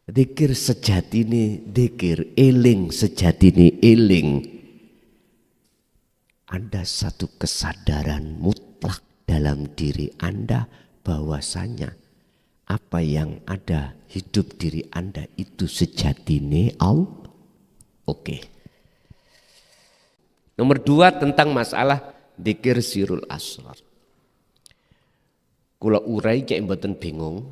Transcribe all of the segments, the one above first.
Zikir sejatine zikir, eling sejatine eling. Ada satu kesadaran mutlak dalam diri Anda bahwasanya apa yang ada hidup diri Anda itu sejatine Allah. Oke. Nomor 2 tentang masalah zikir sirul asrar. Kula urai cek mboten bingung.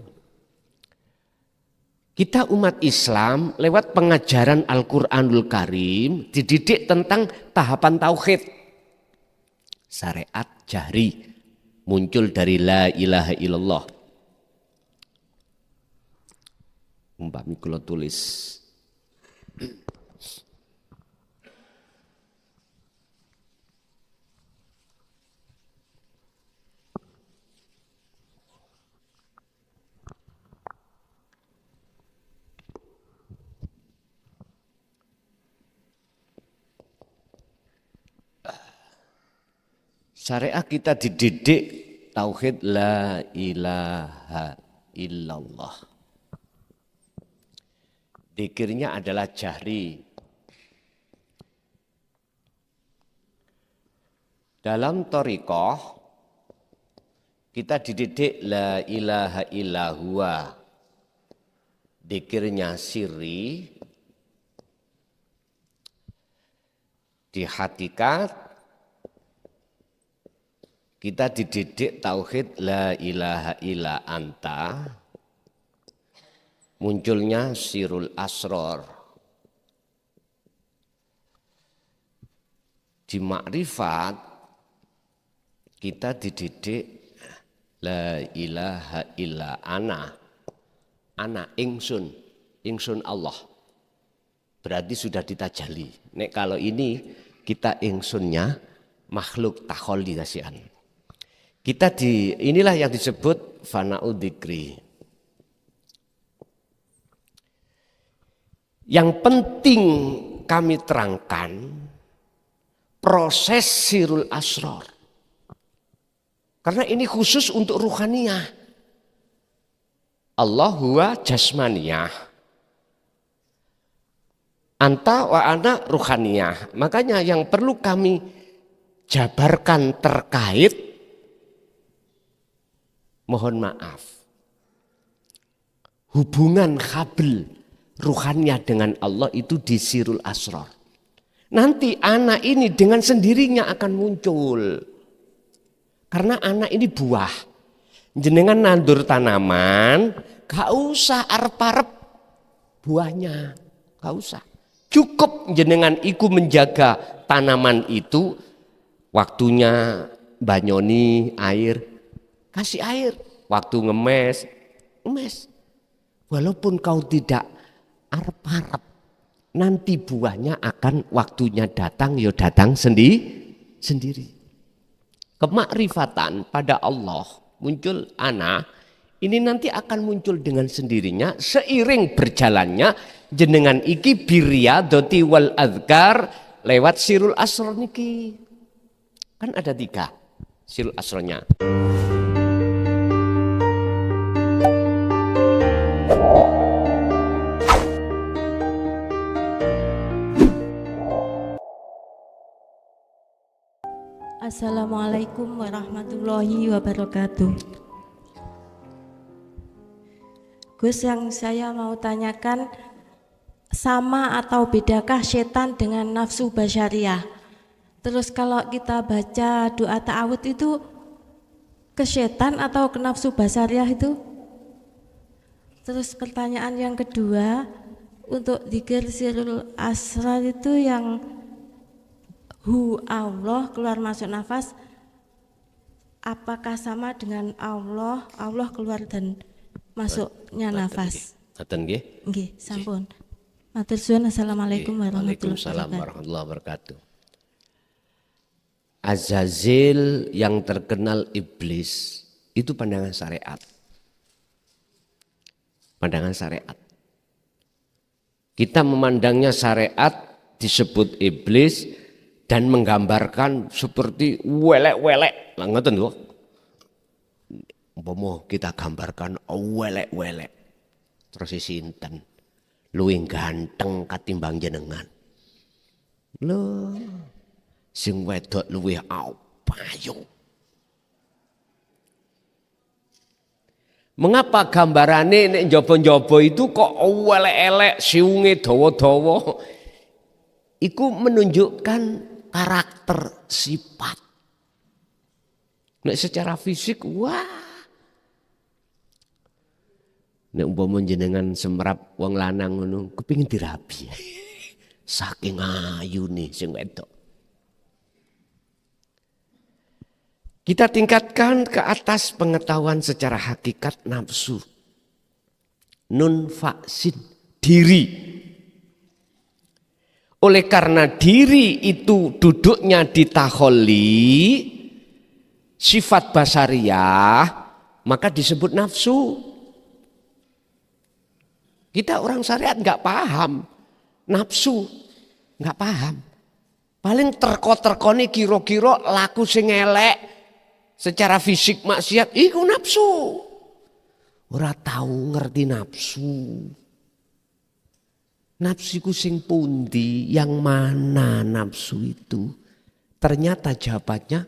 Kita umat Islam lewat pengajaran Al-Qur'anul Karim dididik tentang tahapan tauhid. Syariat jahri muncul dari la ilaha illallah. Umpami kula tulis. Syariat kita dididik tauhid la ilaha illallah. Dzikirnya adalah jahri. Dalam thariqah kita dididik la ilaha illallah. Dzikirnya sirri. Di hakikat kita dididik tauhid la ilaha illa anta, munculnya sirul asror. Di makrifat kita dididik la ilaha illa ana ingsun, ingsun Allah. Berarti sudah ditajali. Nek kalau ini kita ingsunnya makhluk takholli kasihan. Kita inilah yang disebut fana'u dzikri. Yang penting kami terangkan proses sirul asror. Karena ini khusus untuk ruhaniyah. Allah huwa jasmaniyah. Anta wa ana ruhaniyah. Makanya yang perlu kami jabarkan terkait, mohon maaf, hubungan kabel ruhannya dengan Allah itu di sirul asrar. Nanti anak ini dengan sendirinya akan muncul. Karena anak ini buah. Jenengan nandur tanaman, gak usah arep-arep buahnya, gak usah. Cukup jenengan iku menjaga tanaman itu, waktunya banyoni air, kasih air, waktu ngemes. Walaupun kau tidak arep-arep, nanti buahnya akan waktunya datang, ya datang sendiri. Kemakrifatan pada Allah muncul anak, ini nanti akan muncul dengan sendirinya seiring berjalannya jenengan iki biriyadati wal azkar lewat sirul asrar niki. Kan ada 3 sirul asrarnya. Assalamualaikum warahmatullahi wabarakatuh. Gus, yang saya mau tanyakan, sama atau bedakah setan dengan nafsu basyariah? Terus kalau kita baca doa ta'awud itu ke setan atau ke nafsu basyariah itu? Terus pertanyaan yang kedua, untuk dzikir sirul asrar itu yang hu Allah keluar masuk nafas, apakah sama dengan Allah keluar dan masuknya nafas? Ngoten nggih? Nggih, sampun. Matur suwun. Assalamualaikum warahmatullahi wabarakatuh. Azazil yang terkenal iblis itu pandangan syariat. Pandangan syariat. Kita memandangnya syariat disebut iblis dan menggambarkan seperti welek-welek. Lah ngoten lho. Umpama kita gambarkan welek-welek. Terus sinten? luwih ganteng katimbang jenengan. Lho, sing wedok luwih payu. Mengapa gambarane nek njaba-njaba itu kok elek-elek, siunge dawa-dawa? Iku menunjukkan karakter sifat. Nek secara fisik, wah. Nek umpama jenengan semrap wong lanang ngono, kepengin dirabi. Saking ayune sing wedok. Kita tingkatkan ke atas pengetahuan secara hakikat nafsu. Nun faksin, diri. Oleh karena diri itu duduknya di taholli, sifat basariyah, maka disebut nafsu. Kita orang syariat nggak paham nafsu, nggak paham. Paling terko-terkoni kira-kira laku sing elek. Secara fisik maksiat, iku nafsu. Ora tahu ngerti nafsu. Nafsiku sing pundi, yang mana nafsu itu? Ternyata jawabannya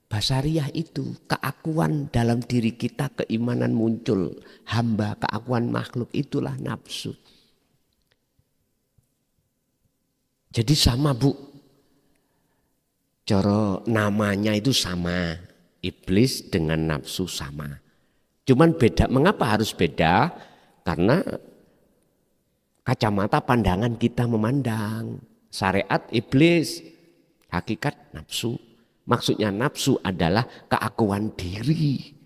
basariyah itu. Keakuan dalam diri kita, keimanan muncul. Hamba, keakuan makhluk, itulah nafsu. Jadi sama Bu. Cara namanya itu sama. Iblis dengan nafsu sama. Cuman beda, mengapa harus beda? Karena kacamata pandangan kita memandang. Syariat iblis, hakikat nafsu. Maksudnya nafsu adalah keakuan diri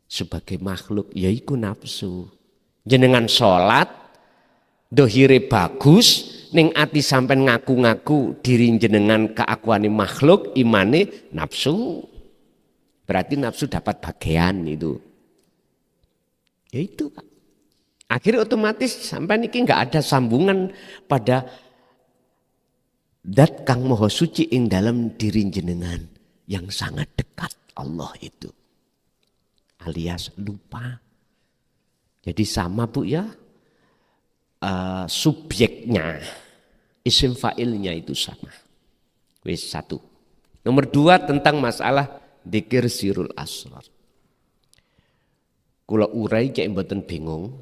sebagai makhluk, yaitu nafsu. Jenengan sholat, dohire bagus, ning ati sampai ngaku-ngaku diri jenengan keakuane makhluk, imane nafsu. Berarti nafsu dapat bagian itu. Ya itu Pak. Akhirnya otomatis sampai niki nggak ada sambungan pada zat kang moho suci ing dalam diri jenengan yang sangat dekat Allah itu. Alias lupa. Jadi sama Bu ya. Subjeknya, isim fa'ilnya itu sama. Wis satu. Nomor 2 tentang masalah dzikir sirul asrar. Kula urai cek mboten bingung.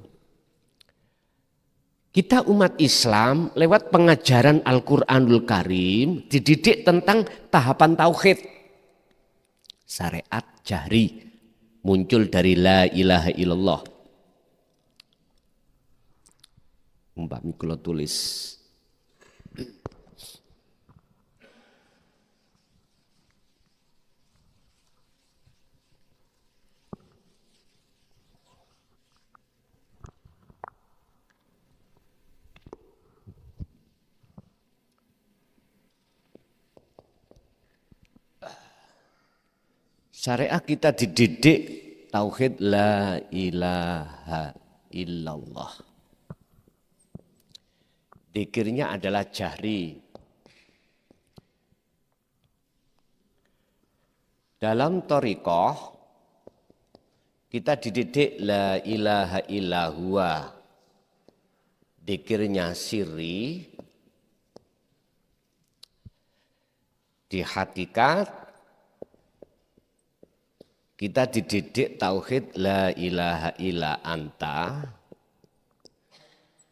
Kita umat Islam lewat pengajaran Al-Qur'anul Karim dididik tentang tahapan tauhid. Syariat jahri muncul dari la ilaha illallah. Umpami kula tulis. Syariat kita dididik tauhid la ilaha illallah. Dzikirnya adalah jahri. Dalam thariqah kita dididik la ilaha illallah. Dzikirnya sirri. Di hakikat kita dididik tauhid la ilaha illa anta.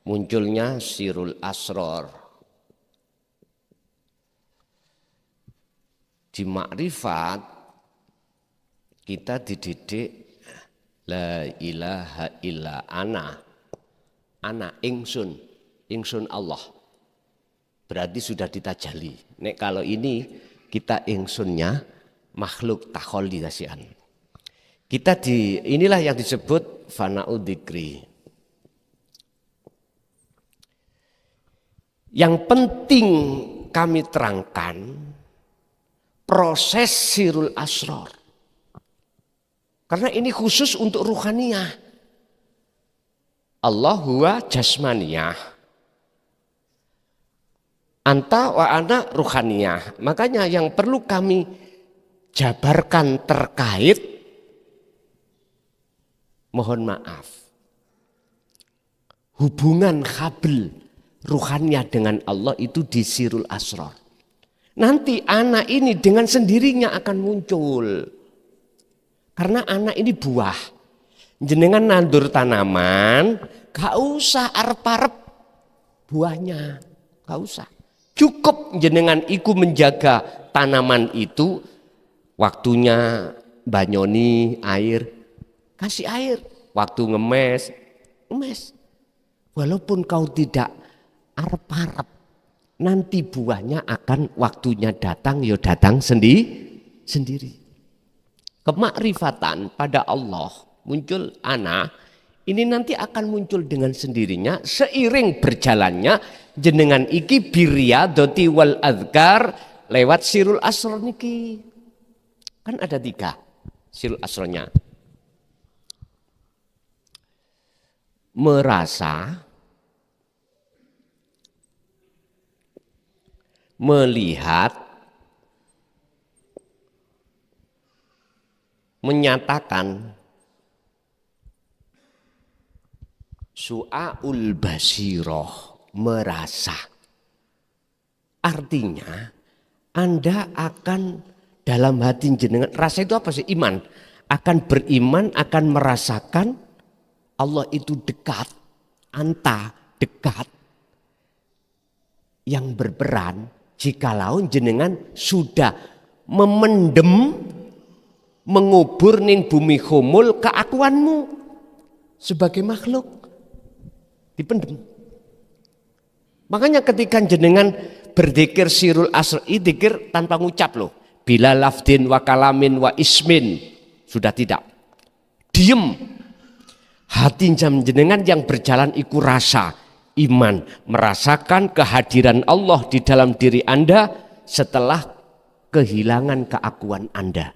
Munculnya sirul asror. Di makrifat kita dididik la ilaha illa ana. Ana ingsun, ingsun Allah. Berarti sudah ditajali. Nek kalau ini kita ingsunnya makhluk takholidasian. Kita inilah yang disebut fana'ud dzikri. Yang penting kami terangkan proses sirul asror. Karena ini khusus untuk ruhaniyah. Allah huwa jasmaniyah. Anta wa ana ruhaniyah. Makanya yang perlu kami jabarkan terkait, mohon maaf, hubungan kabel ruhannya dengan Allah itu di Sirul Asrar. Nanti anak ini dengan sendirinya akan muncul. Karena anak ini buah. Jenengan nandur tanaman, gak usah arep-arep buahnya, gak usah. Cukup jenengan iku menjaga tanaman itu, waktunya banyoni air, kasih air. Waktu ngemes, ngemes. Walaupun kau tidak arep-arep, nanti buahnya akan waktunya datang, ya datang sendiri. Kemakrifatan pada Allah muncul anak, ini nanti akan muncul dengan sendirinya seiring berjalannya jenengan iki biriyadati wal adhkar lewat Sirul Asrar niki. Kan ada 3 Sirul Asrarnya. Merasa, melihat, menyatakan, su'aul basiroh, merasa. Artinya Anda akan dalam hati jenengan, rasa itu apa sih? Iman. Akan beriman, akan merasakan Allah itu dekat, anta dekat. Yang berperan jikalau jenengan sudah memendem, mengubur ning bumi humul keakuanmu sebagai makhluk, dipendem. Makanya ketika jenengan berzikir Sirul Asrar, dzikir tanpa ngucap loh. Bila lafdin wa kalamin wa ismin, sudah tidak. Diem. Hati jenengan yang berjalan iku rasa, iman, merasakan kehadiran Allah di dalam diri Anda setelah kehilangan keakuan Anda.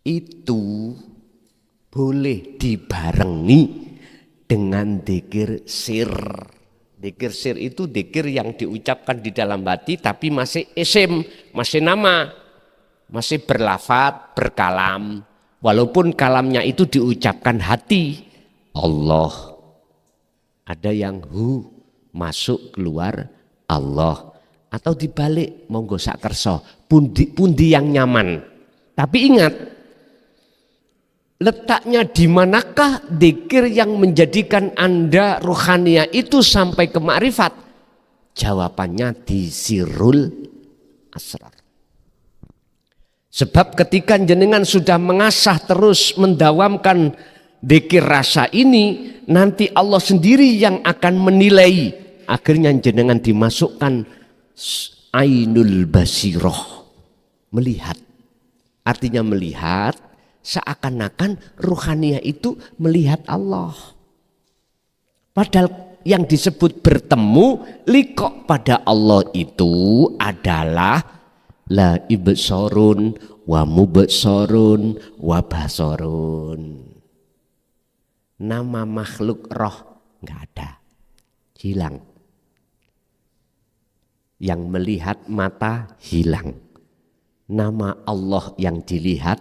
Itu boleh dibarengi dengan dzikir sir. Dzikir sir itu dzikir yang diucapkan di dalam hati tapi masih isim, masih nama, masih berlafat, berkalam. Walaupun kalamnya itu diucapkan hati. Allah. Ada yang hu, masuk keluar Allah. Atau dibalik, monggo sak kerso, pundi yang nyaman. Tapi ingat, letaknya di manakah dzikir yang menjadikan Anda rohania itu sampai ke makrifat? Jawabannya di Sirul Asrar. Sebab ketika jenengan sudah mengasah terus mendawamkan dzikir rasa ini, nanti Allah sendiri yang akan menilai. Akhirnya jenengan dimasukkan ainul basiroh, melihat. Artinya melihat, seakan-akan ruhania itu melihat Allah. Padahal yang disebut bertemu liqo pada Allah itu adalah la ibsorun wa mubsorun wa basorun. Nama makhluk roh nggak ada, hilang. Yang melihat mata hilang. Nama Allah yang dilihat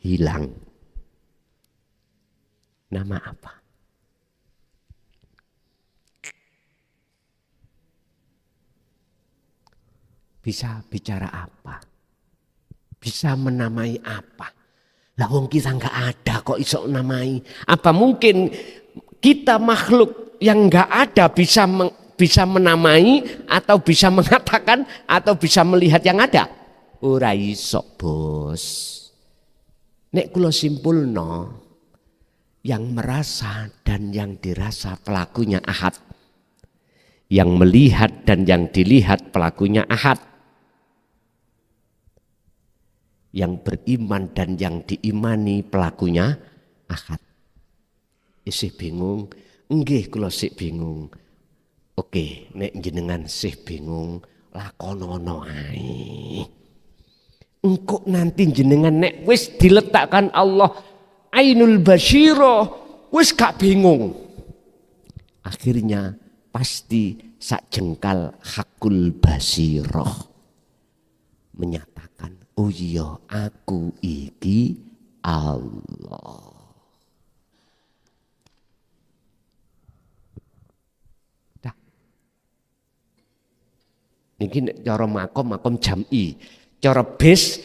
hilang. Nama apa? Bisa bicara apa? Bisa menamai apa? Lah wong kita nggak ada kok iso namai. Apa mungkin kita makhluk yang nggak ada bisa menamai atau bisa mengatakan atau bisa melihat yang ada? Ora iso, Bos. Nek kula simpulno, yang merasa dan yang dirasa pelakunya ahad. Yang melihat dan yang dilihat pelakunya ahad. Yang beriman dan yang diimani pelakunya ahad. Isih bingung? Nggih kula sik bingung. Oke, nek jenengan sih bingung, lakonono ae. Engko nanti jenengan nek wis diletakkan Allah ainul basyirah, wis gak bingung. Akhirnya pasti sak jengkal hakul basyirah menyatakan, oh iya aku iki Allah. Niki cara makom jam'i. Cara bis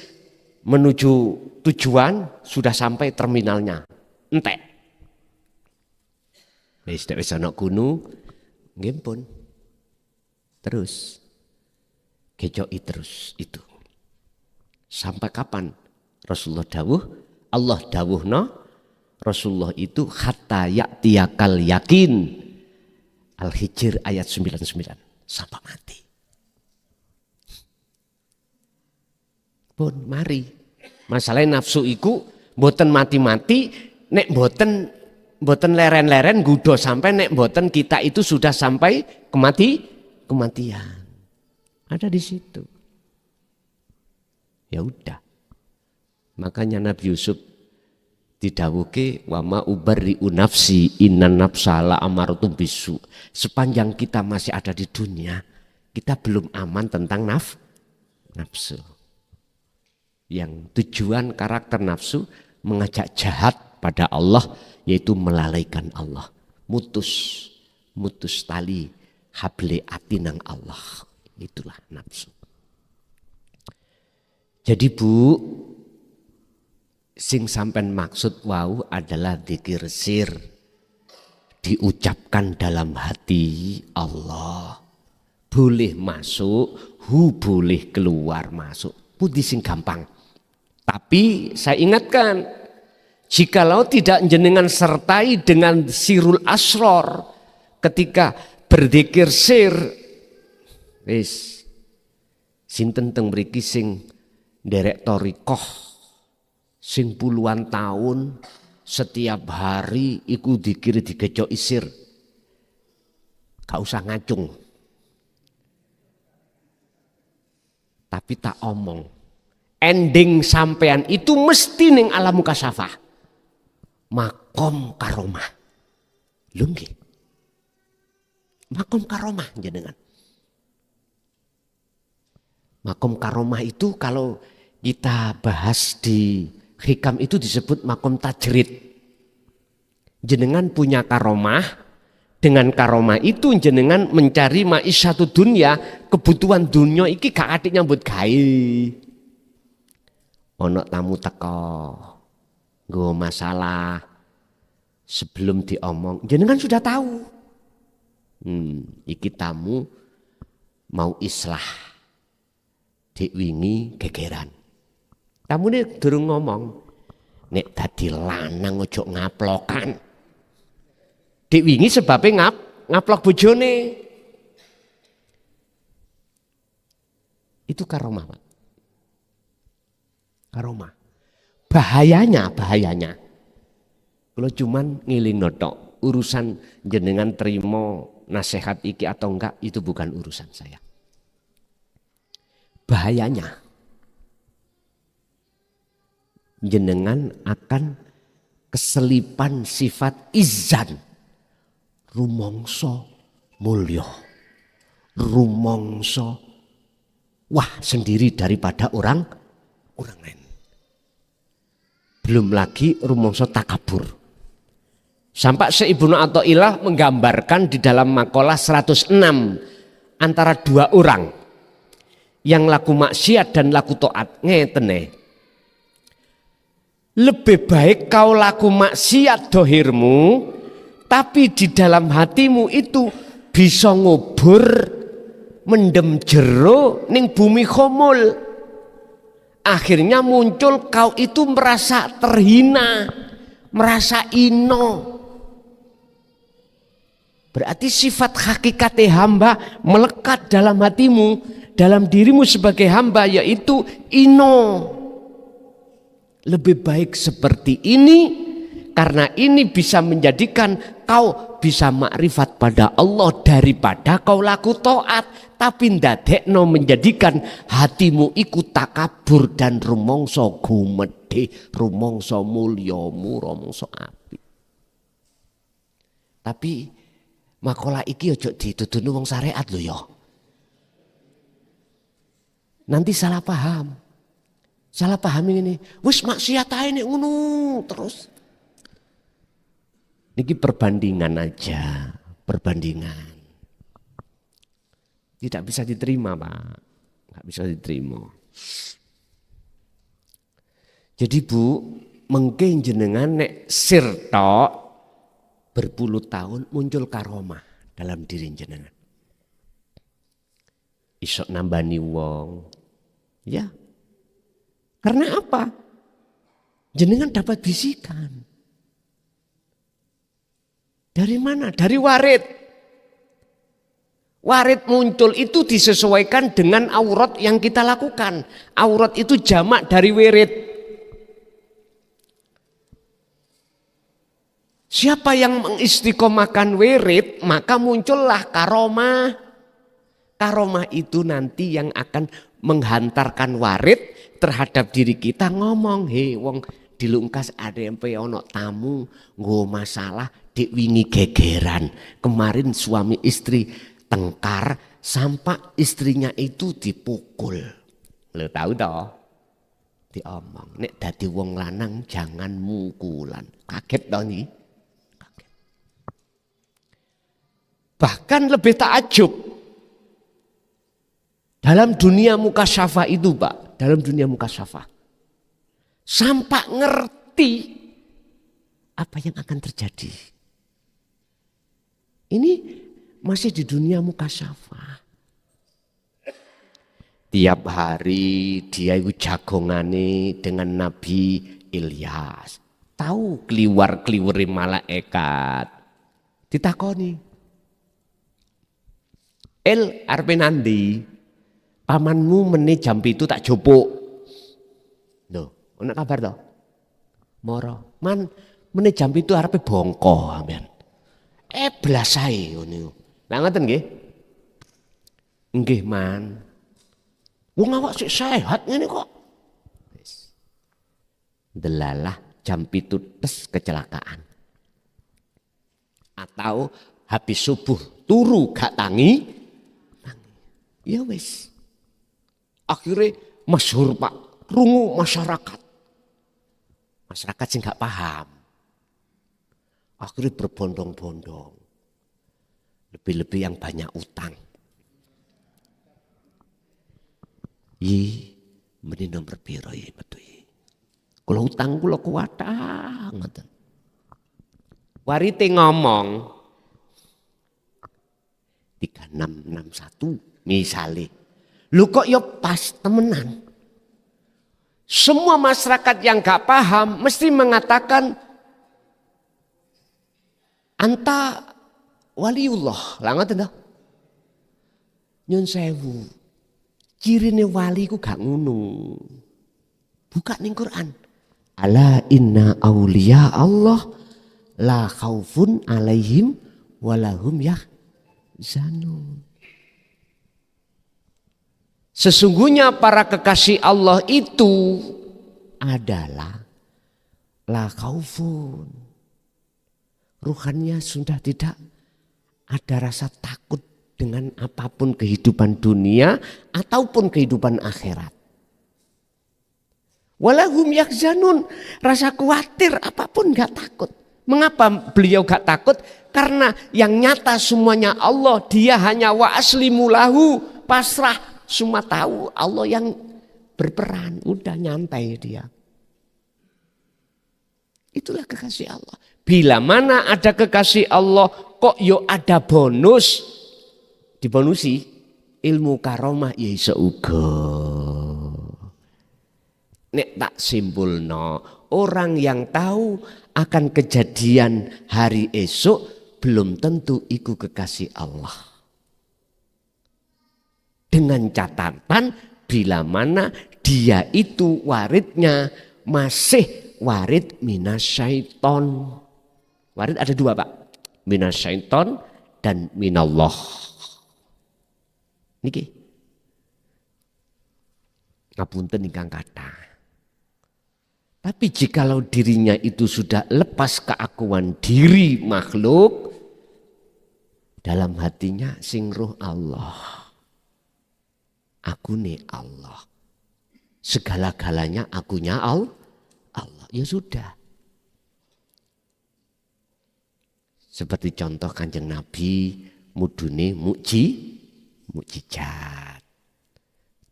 menuju tujuan sudah sampai terminalnya. Entek. Wis ana gunung nggih pun. Terus gejoki terus itu. Sampai kapan? Rasulullah dawuh, Allah dawuhna Rasulullah itu hatta ya'tiyakal yakin. Al-Hijr ayat 99 sampai mati. Pun mari. Masalahnya nafsu iku mboten mati-mati, nek mboten leren-leren gudo sampai nek mboten kita itu sudah sampai kematian. Ada di situ. Ya udah. Makanya Nabi Yusuf didawuke wa ma ubarri'u nafsi innan nafsa la amaratun bisu. Sepanjang kita masih ada di dunia, kita belum aman tentang nafsu. Yang tujuan karakter nafsu mengajak jahat pada Allah, yaitu melalaikan Allah. Mutus tali hable atinang Allah. Itulah nafsu. Jadi Bu, sing sampean maksud wau adalah dzikir sir, diucapkan dalam hati Allah. Boleh masuk, boleh keluar masuk. Putih sing gampang. Tapi saya ingatkan, jikalau tidak jenengan sertai dengan sirul asror ketika berzikir sir, wis sinten teng mriki sing nderek thariqah sing puluhan tahun setiap hari iku dikir digejoki sir. Gak usah ngacung. Tapi tak omong. Ending sampean itu mesti ning alam mukasyafah. Makom karomah. Lho nggih. Makom karomah jenengan. Makom karomah itu kalau kita bahas di hikam itu disebut makom tajrid. Jenengan punya karomah, dengan karomah itu jenengan mencari ma'isyatu dunya, kebutuhan dunia iki gak atik nyambut gawe. Ono tamu teko, nggo masalah, sebelum diomong, jenengan sudah tahu. Iki tamu mau islah, diwingi gegeran. Tamu ini durung ngomong, nek dadi lanang ojo ngaplokan. Diwingi sebabnya ngaplok bojone. Itu karomah, Pak. Karomah. Bahayanya. Kalau cuman ngiling notok, urusan jenengan terima nasihat iki atau enggak itu bukan urusan saya. Bahayanya jenengan akan keselipan sifat izan, rumongso mulya, rumongso wah sendiri daripada orang lain. Belum lagi rumongso takabur. Sampai Ibnu Athaillah menggambarkan di dalam makalah 106 antara dua orang yang laku maksiat dan laku taat. Ngetene. Lebih baik kau laku maksiat dohirmu, tapi di dalam hatimu itu bisa ngubur mendem jero ning bumi khomul. Akhirnya muncul kau itu merasa terhina, merasa ino. Berarti sifat hakikat hamba melekat dalam hatimu, dalam dirimu sebagai hamba, yaitu ino. Lebih baik seperti ini, karena ini bisa menjadikan kau bisa makrifat pada Allah daripada kau laku taat. Tapi ndadekno menjadikan hatimu ikut takabur dan rumongso gumedhe, rumongso mulyamu, rumongso api. Tapi makalah iki ojo dituduni wong syariat lho ya. Nanti salah paham. Salah paham ini. Wis maksiat ae nek ngono terus. Niki perbandingan aja, perbandingan. Tidak bisa diterima, Pak. Nggak bisa diterima. Jadi Bu, mungkin jenengan nek sirto berpuluh tahun muncul karomah dalam diri jenengan. Isok nambani wong. Ya. Karena apa? Jenengan dapat bisikan. Dari mana? Dari warid. Warid muncul itu disesuaikan dengan aurat yang kita lakukan. Aurat itu jamak dari wirid. Siapa yang mengistiqomahkan wirid, maka muncullah karomah. Karomah itu nanti yang akan menghantarkan warid terhadap diri kita ngomong, hei wong dilungkas ada yang ono tamu nggo masalah dik wingi gegeran. Kemarin suami istri tengkar sampai istrinya itu dipukul. Lo tahu toh? Diomong, nek dadi wong lanang jangan mukulan. Kaget toh nih? Kaget. Bahkan lebih takjub. Dalam dunia mukasyafah itu Pak, dalam dunia mukasyafah. Sampai ngerti apa yang akan terjadi. Ini masih di dunia mukasyafah. Tiap hari dia itu jagongane dengan Nabi Ilyas. Tahu kliwar-kliwuri malaikat. Ditakoni. Arep nandi? Pamanmu meni jam itu tak jupuk. Loh, ana kabar toh? Moro. Man meni jam itu arepe bongko sampean. Blasai ngono. Lah ngoten nggih? Nggih, Man. Wong awak sik sehat ngene kok. Wis. Delalah jam 7 tes kecelakaan. Atau habis subuh turu gak tangi. Ya wis. Akhirnya masyhur Pak, rungu masyarakat. Masyarakat sih gak paham. Akhirnya berbondong-bondong. Lebih-lebih yang banyak utang. Meni nomor piro metu. Kalau utang kula kuwatah ngoten. Warite ngomong 3661 misalnya. Lu kok ya pas temenan. Semua masyarakat yang gak paham mesti mengatakan anta waliullah. Lah ngoten to. Nyun sewu. Cirine wali ku gak ngono. Buka ning Quran. Ala inna auliya Allah la khaufun alaihim walahum yahzanun. Sesungguhnya para kekasih Allah itu adalah la khaufun. Ruhannya sudah tidak ada rasa takut dengan apapun kehidupan dunia ataupun kehidupan akhirat. Walahum yahzanun, rasa khawatir apapun gak takut. Mengapa beliau gak takut? Karena yang nyata semuanya Allah, dia hanya wa aslimu lahu, pasrah. Semua tahu Allah yang berperan, udah nyantai dia. Itulah kekasih Allah. Bila mana ada kekasih Allah, kok yo ada bonus. Dibonusi ilmu karomah ya iso uga. Nek tak simpulno, orang yang tahu akan kejadian hari esok belum tentu iku kekasih Allah. Dengan catatan bila mana dia itu waridnya masih warid minasyaiton. Warid ada dua Pak. Minasyaiton dan minallah. Niki. Ngapunten ingkang kathah. Tapi jikalau dirinya itu sudah lepas keakuan diri makhluk, dalam hatinya sing roh Allah. Aku nih Allah. Segala-galanya akunya Allah. Ya sudah. Seperti contoh Kanjeng Nabi mudune mukjizat.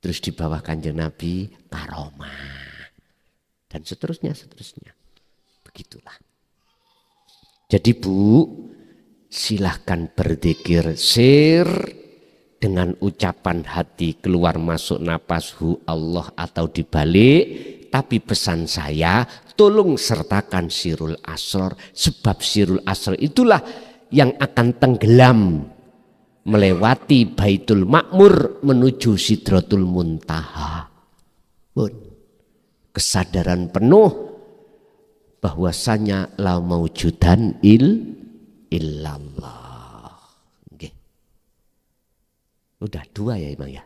terus di bawah Kanjeng Nabi karomah, dan seterusnya. Begitulah. Jadi Bu, silahkan berzikir sir dengan ucapan hati, keluar masuk napas hu Allah atau dibalik. Tapi pesan saya, tolong sertakan sirul asror, sebab sirul asror itulah yang akan tenggelam melewati Baitul Ma'mur menuju Sidratul Muntaha. Kesadaran penuh bahwasanya la maujudan illallah. Nggih. Udah 2 ya Imam ya.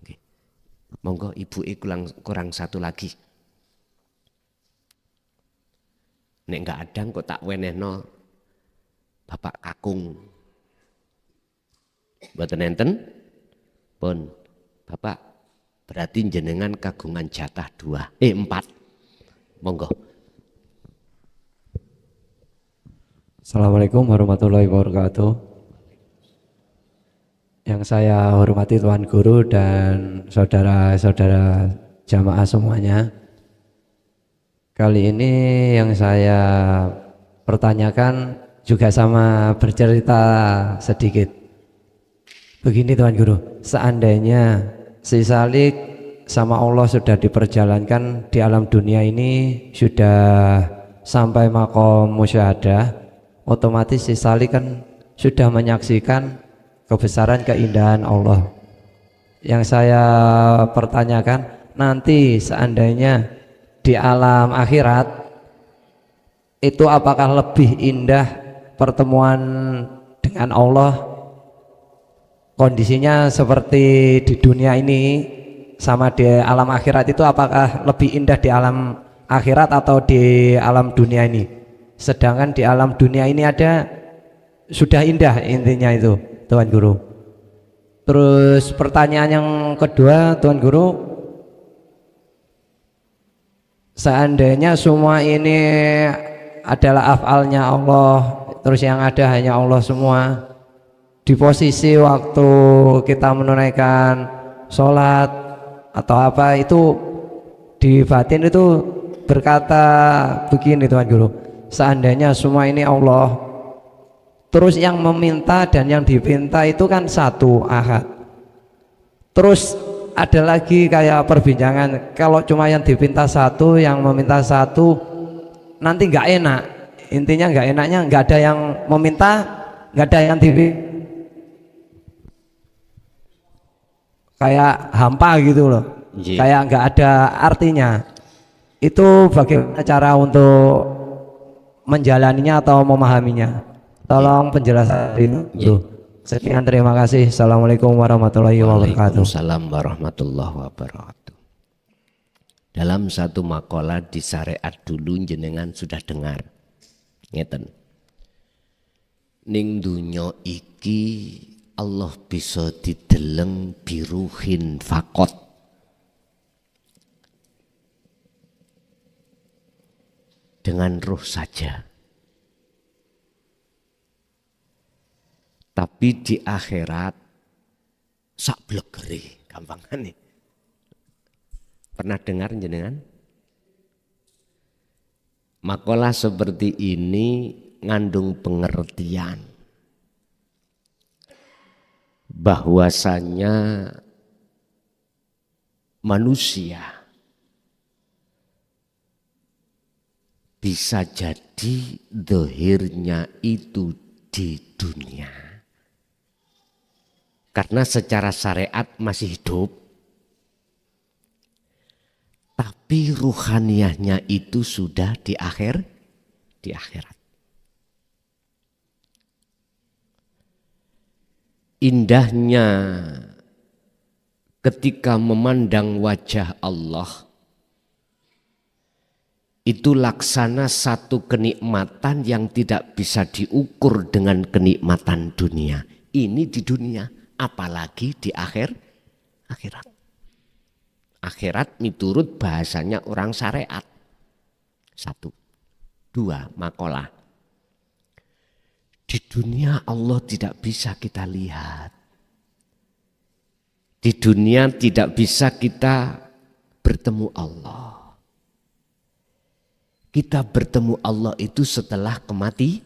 Nggih. Monggo Ibu kurang 1 lagi. Nek enggak ada kok tak wenehno Bapak Kakung. Mboten enten? Pun. Bapak berarti jenengan kagungan jatah 4. Monggo. Assalamualaikum warahmatullahi wabarakatuh. Yang saya hormati Tuan Guru dan saudara-saudara jamaah semuanya. Kali ini yang saya pertanyakan juga sama bercerita sedikit. Begini Tuan Guru, seandainya si Salik sama Allah sudah diperjalankan di alam dunia ini, sudah sampai makom musyahadah, otomatis si Salik kan sudah menyaksikan kebesaran keindahan Allah. Yang saya pertanyakan, nanti seandainya di alam akhirat itu apakah lebih indah pertemuan dengan Allah, kondisinya seperti di dunia ini sama di alam akhirat itu, apakah lebih indah di alam akhirat atau di alam dunia ini? Sedangkan di alam dunia ini ada sudah indah, intinya itu Tuan Guru. Terus pertanyaan yang kedua Tuan Guru, seandainya semua ini adalah afalnya Allah, terus yang ada hanya Allah semua, di posisi waktu kita menunaikan sholat atau apa itu di batin itu berkata begini Tuan Guru, seandainya semua ini Allah, terus yang meminta dan yang dipinta itu kan satu, ahad. Terus ada lagi kayak perbincangan, kalau cuma yang dipinta satu, yang meminta satu, nanti nggak enak. Intinya nggak enaknya nggak ada yang meminta, nggak ada yang dipinta, kayak hampa gitu loh. Kayak nggak ada artinya. Itu bagaimana cara untuk menjalaninya atau memahaminya? Tolong penjelasan ini. Sekian, terima kasih. Assalamualaikum warahmatullahi wabarakatuh. Waalaikumsalam warahmatullahi wabarakatuh. Dalam satu makalah di syariat dulu jenengan sudah dengar. Ngeten. Ning dunya iki Allah bisa dideleng biruhin fakot. Dengan ruh saja. Tapi di akhirat sak blegere, gampangan nih. Pernah dengar jenengan? Makalah seperti ini ngandung pengertian bahwasanya manusia bisa jadi zahirnya itu di dunia. Karena secara syariat masih hidup, tapi ruhaniyahnya itu sudah di akhirat. Indahnya ketika memandang wajah Allah, itu laksana satu kenikmatan yang tidak bisa diukur dengan kenikmatan dunia. Ini di dunia. Apalagi di akhirat. Akhirat miturut bahasanya orang syariat. 1. 2. Makalah. Di dunia Allah tidak bisa kita lihat. Di dunia tidak bisa kita bertemu Allah. Kita bertemu Allah itu setelah kematian.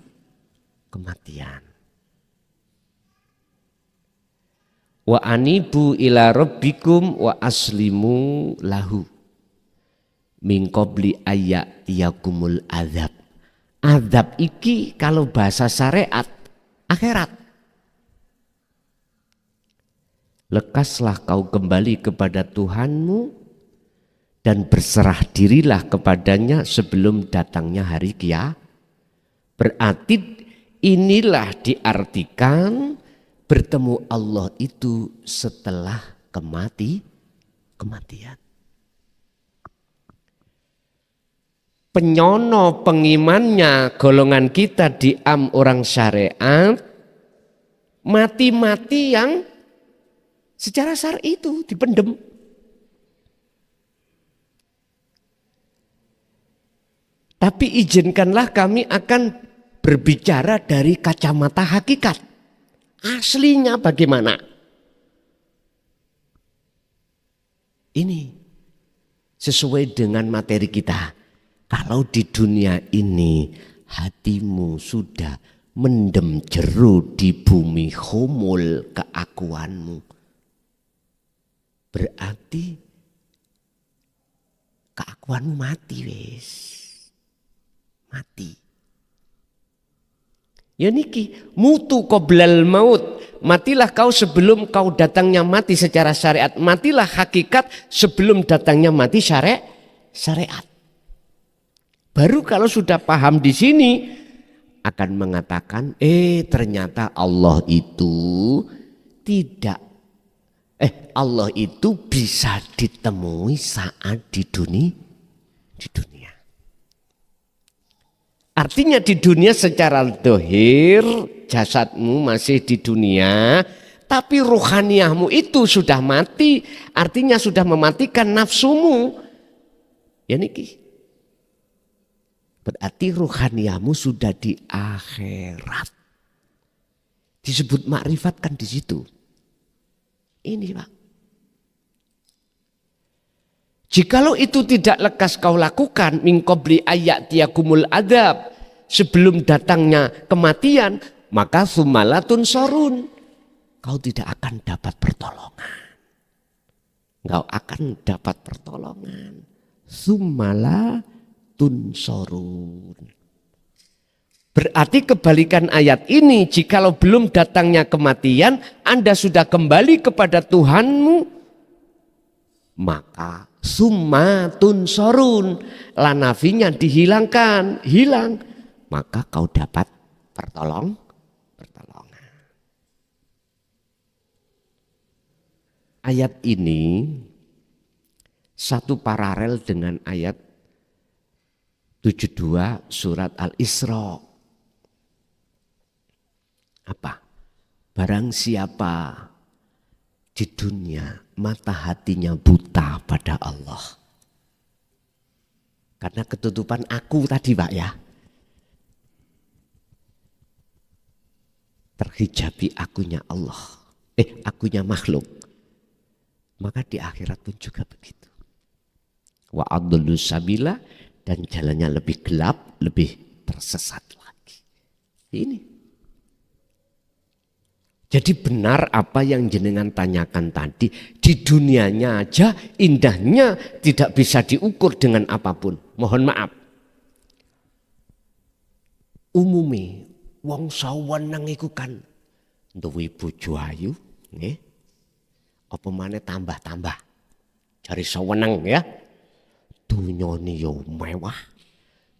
Wa anibu ila rabbikum wa aslimu lahu min qabli ayyatiyakumul azab. Azab iki kalau bahasa syariat akhirat. Lekaslah kau kembali kepada Tuhanmu dan berserah dirilah kepadanya sebelum datangnya hari kiamat. Berarti inilah diartikan bertemu Allah itu setelah kematian. Penyono pengimannya golongan kita di orang syariat mati-mati yang secara syar'i itu dipendem. Tapi izinkanlah kami akan berbicara dari kacamata hakikat. Aslinya bagaimana? Ini sesuai dengan materi kita. Kalau di dunia ini hatimu sudah mendem jeru di bumi humul keakuanmu, berarti keakuanmu mati wis. Mati. Ya niki mutu qoblal maut. Matilah kau sebelum kau datangnya mati secara syariat. Matilah hakikat sebelum datangnya mati syariat. Baru kalau sudah paham di sini akan mengatakan ternyata Allah itu Allah itu bisa ditemui saat di dunia. Artinya di dunia secara dohir jasadmu masih di dunia, tapi rohaniahmu itu sudah mati, artinya sudah mematikan nafsumu. Ya niki. Berarti rohaniahmu sudah di akhirat. Disebut makrifat kan di situ. Ini Pak. Jikalau itu tidak lekas kau lakukan min qabli ayyatiyakumul adzab, sebelum datangnya kematian, maka sumalatun sorun, kau tidak akan dapat pertolongan. Kau akan dapat pertolongan. Sumalatun sorun. Berarti kebalikan ayat ini, jikalau belum datangnya kematian, Anda sudah kembali kepada Tuhanmu, maka summatun sorun, lanafinya dihilangkan, hilang, maka kau dapat pertolongan. Ayat ini satu paralel dengan ayat 72 surat Al-Isra. Apa? Barang siapa di dunia mata hatinya buta pada Allah. Karena ketutupan aku tadi Pak ya. Terhijabi akunya Allah. Akunya makhluk. Maka di akhirat pun juga begitu. Wa adullu sabila, dan jalannya lebih gelap, lebih tersesat lagi. Ini. Jadi benar apa yang jenengan tanyakan tadi, di dunianya aja indahnya tidak bisa diukur dengan apapun. Mohon maaf. Umumnya wong saweneng iku kan duwe bojo ayu, nggih. Apa maneh tambah-tambah. Jari saweneng ya. Dunyane yo mewah.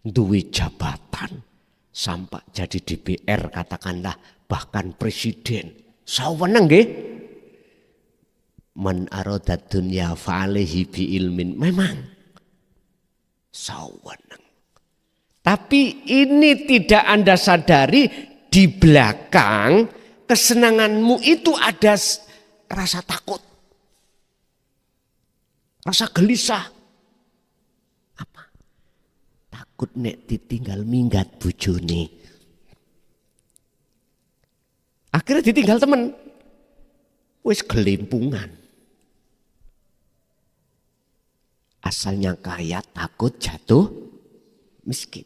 Duwe jabatan sampai jadi DPR katakanlah, bahkan presiden. Saweneng nggih. Man aradat dunya fa'alaihi bi ilmin. Memang saweneng. Tapi ini tidak Anda sadari, di belakang kesenanganmu itu ada rasa takut. Rasa gelisah. Apa? Takut nek ditinggal minggat bojone. Akhirnya ditinggal temen. Wis gelimpungan. Asalnya kaya takut jatuh miskin.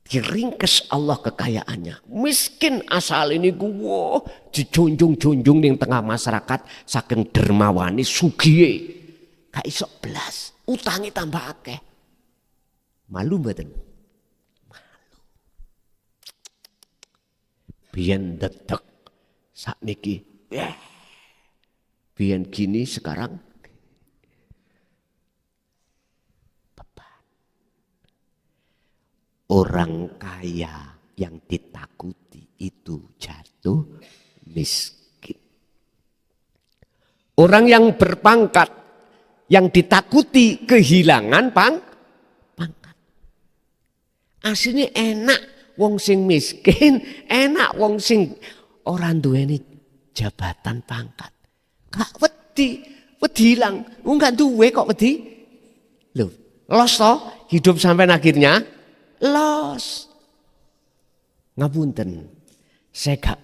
Diringkes Allah kekayaannya. Miskin asal ini gua dijunjung-junjung ning tengah masyarakat saking dermawane sugihe. Gak iso blas, utangi tambah akeh. Malu mboten? Malu. Biyen dedek sakniki. Biyen gini sekarang orang kaya yang ditakuti itu jatuh miskin. Orang yang berpangkat yang ditakuti kehilangan pangkat. Aslinya enak wong sing miskin, enak wong sing orang duweni jabatan pangkat. Gak wedi hilang, enggak duwe kok wedi. Loh, los toh hidup sampai akhirnya los. Ngapunten, saya gak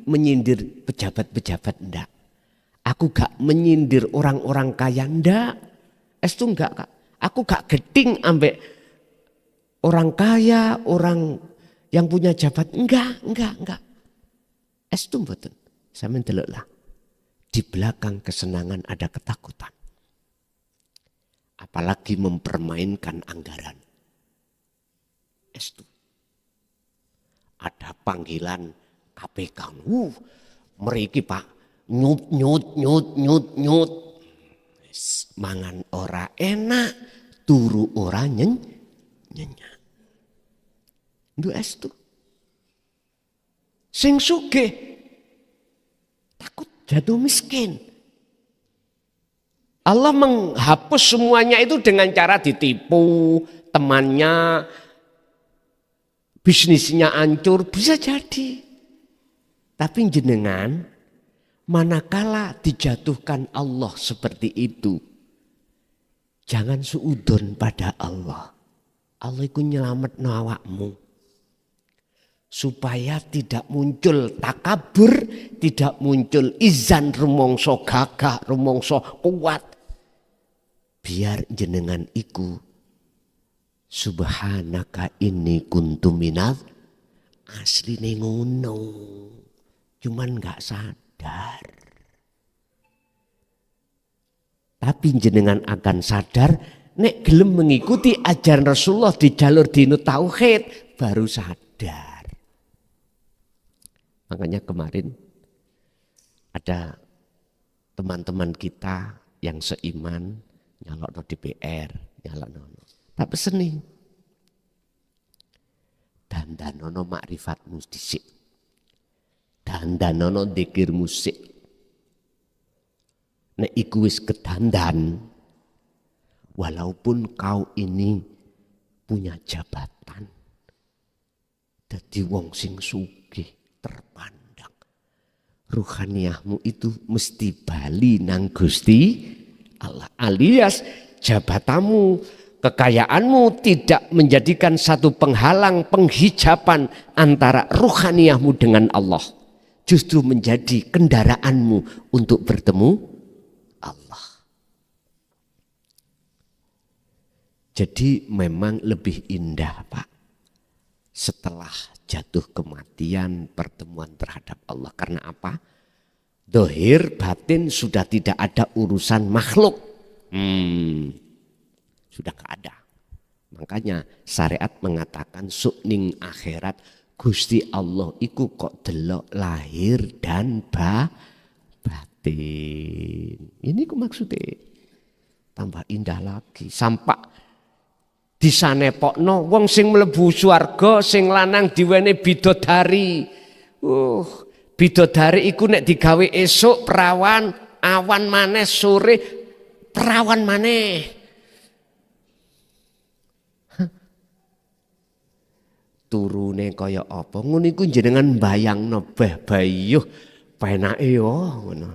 menyindir pejabat-pejabat ndak. Aku gak menyindir orang-orang kaya ndak. Itu enggak Kak. Aku gak geding ambek orang kaya, orang yang punya jabat. Enggak. Itu mboten. Sampeyan deloklah. Di belakang kesenangan ada ketakutan. Apalagi mempermainkan anggaran. Itu. Ada panggilan KPK. Meriki Pak, nyut. Mangan ora enak, turu ora nyenyak. Ndu estu. Sing sugih takut jatuh miskin. Allah menghapus semuanya itu dengan cara ditipu, temannya bisnisnya hancur, bisa jadi. Tapi jenengan, manakala dijatuhkan Allah seperti itu, jangan suudon pada Allah. Allah itu nyelamet awakmu. Supaya tidak muncul takabur, tidak muncul izan rumongso gagah, rumongso kuat. Biar jenengan iku subhanaka inni kuntu minaz asline ngono. Cuman gak sadar. Tapi jenengan akan sadar nek gelem mengikuti ajaran Rasulullah di jalur dinu tauhid baru sadar. Makanya kemarin ada teman-teman kita yang seiman nyalokno DPR, nyalokno. Tak peseni. Dandanono makrifatmu dhisik. Dandanono dzikir musik. Nek iku wis kedandan, walaupun kau ini punya jabatan, dadi wong sing sugih terpandang, ruhaniyahmu itu mesti bali nang Gusti Allah, alias jabatanmu, kekayaanmu tidak menjadikan satu penghalang, penghijaban antara ruhaniyahmu dengan Allah. Justru menjadi kendaraanmu untuk bertemu Allah. Jadi memang lebih indah Pak, setelah jatuh kematian pertemuan terhadap Allah. Karena apa? Dohir batin sudah tidak ada urusan makhluk. Sudah gak ada. Makanya syariat mengatakan sukning akhirat Gusti Allah iku kok delok lahir dan batin. Ini ku maksudnya tambah indah lagi. Sampak disanepokno wong sing mlebu swarga sing lanang diwene bidodari. Bidodari iku nek digawe esuk perawan, awan maneh sore perawan maneh. Turune kaya apa ngono iku jenengan bayangno bayuh penake yo ngono.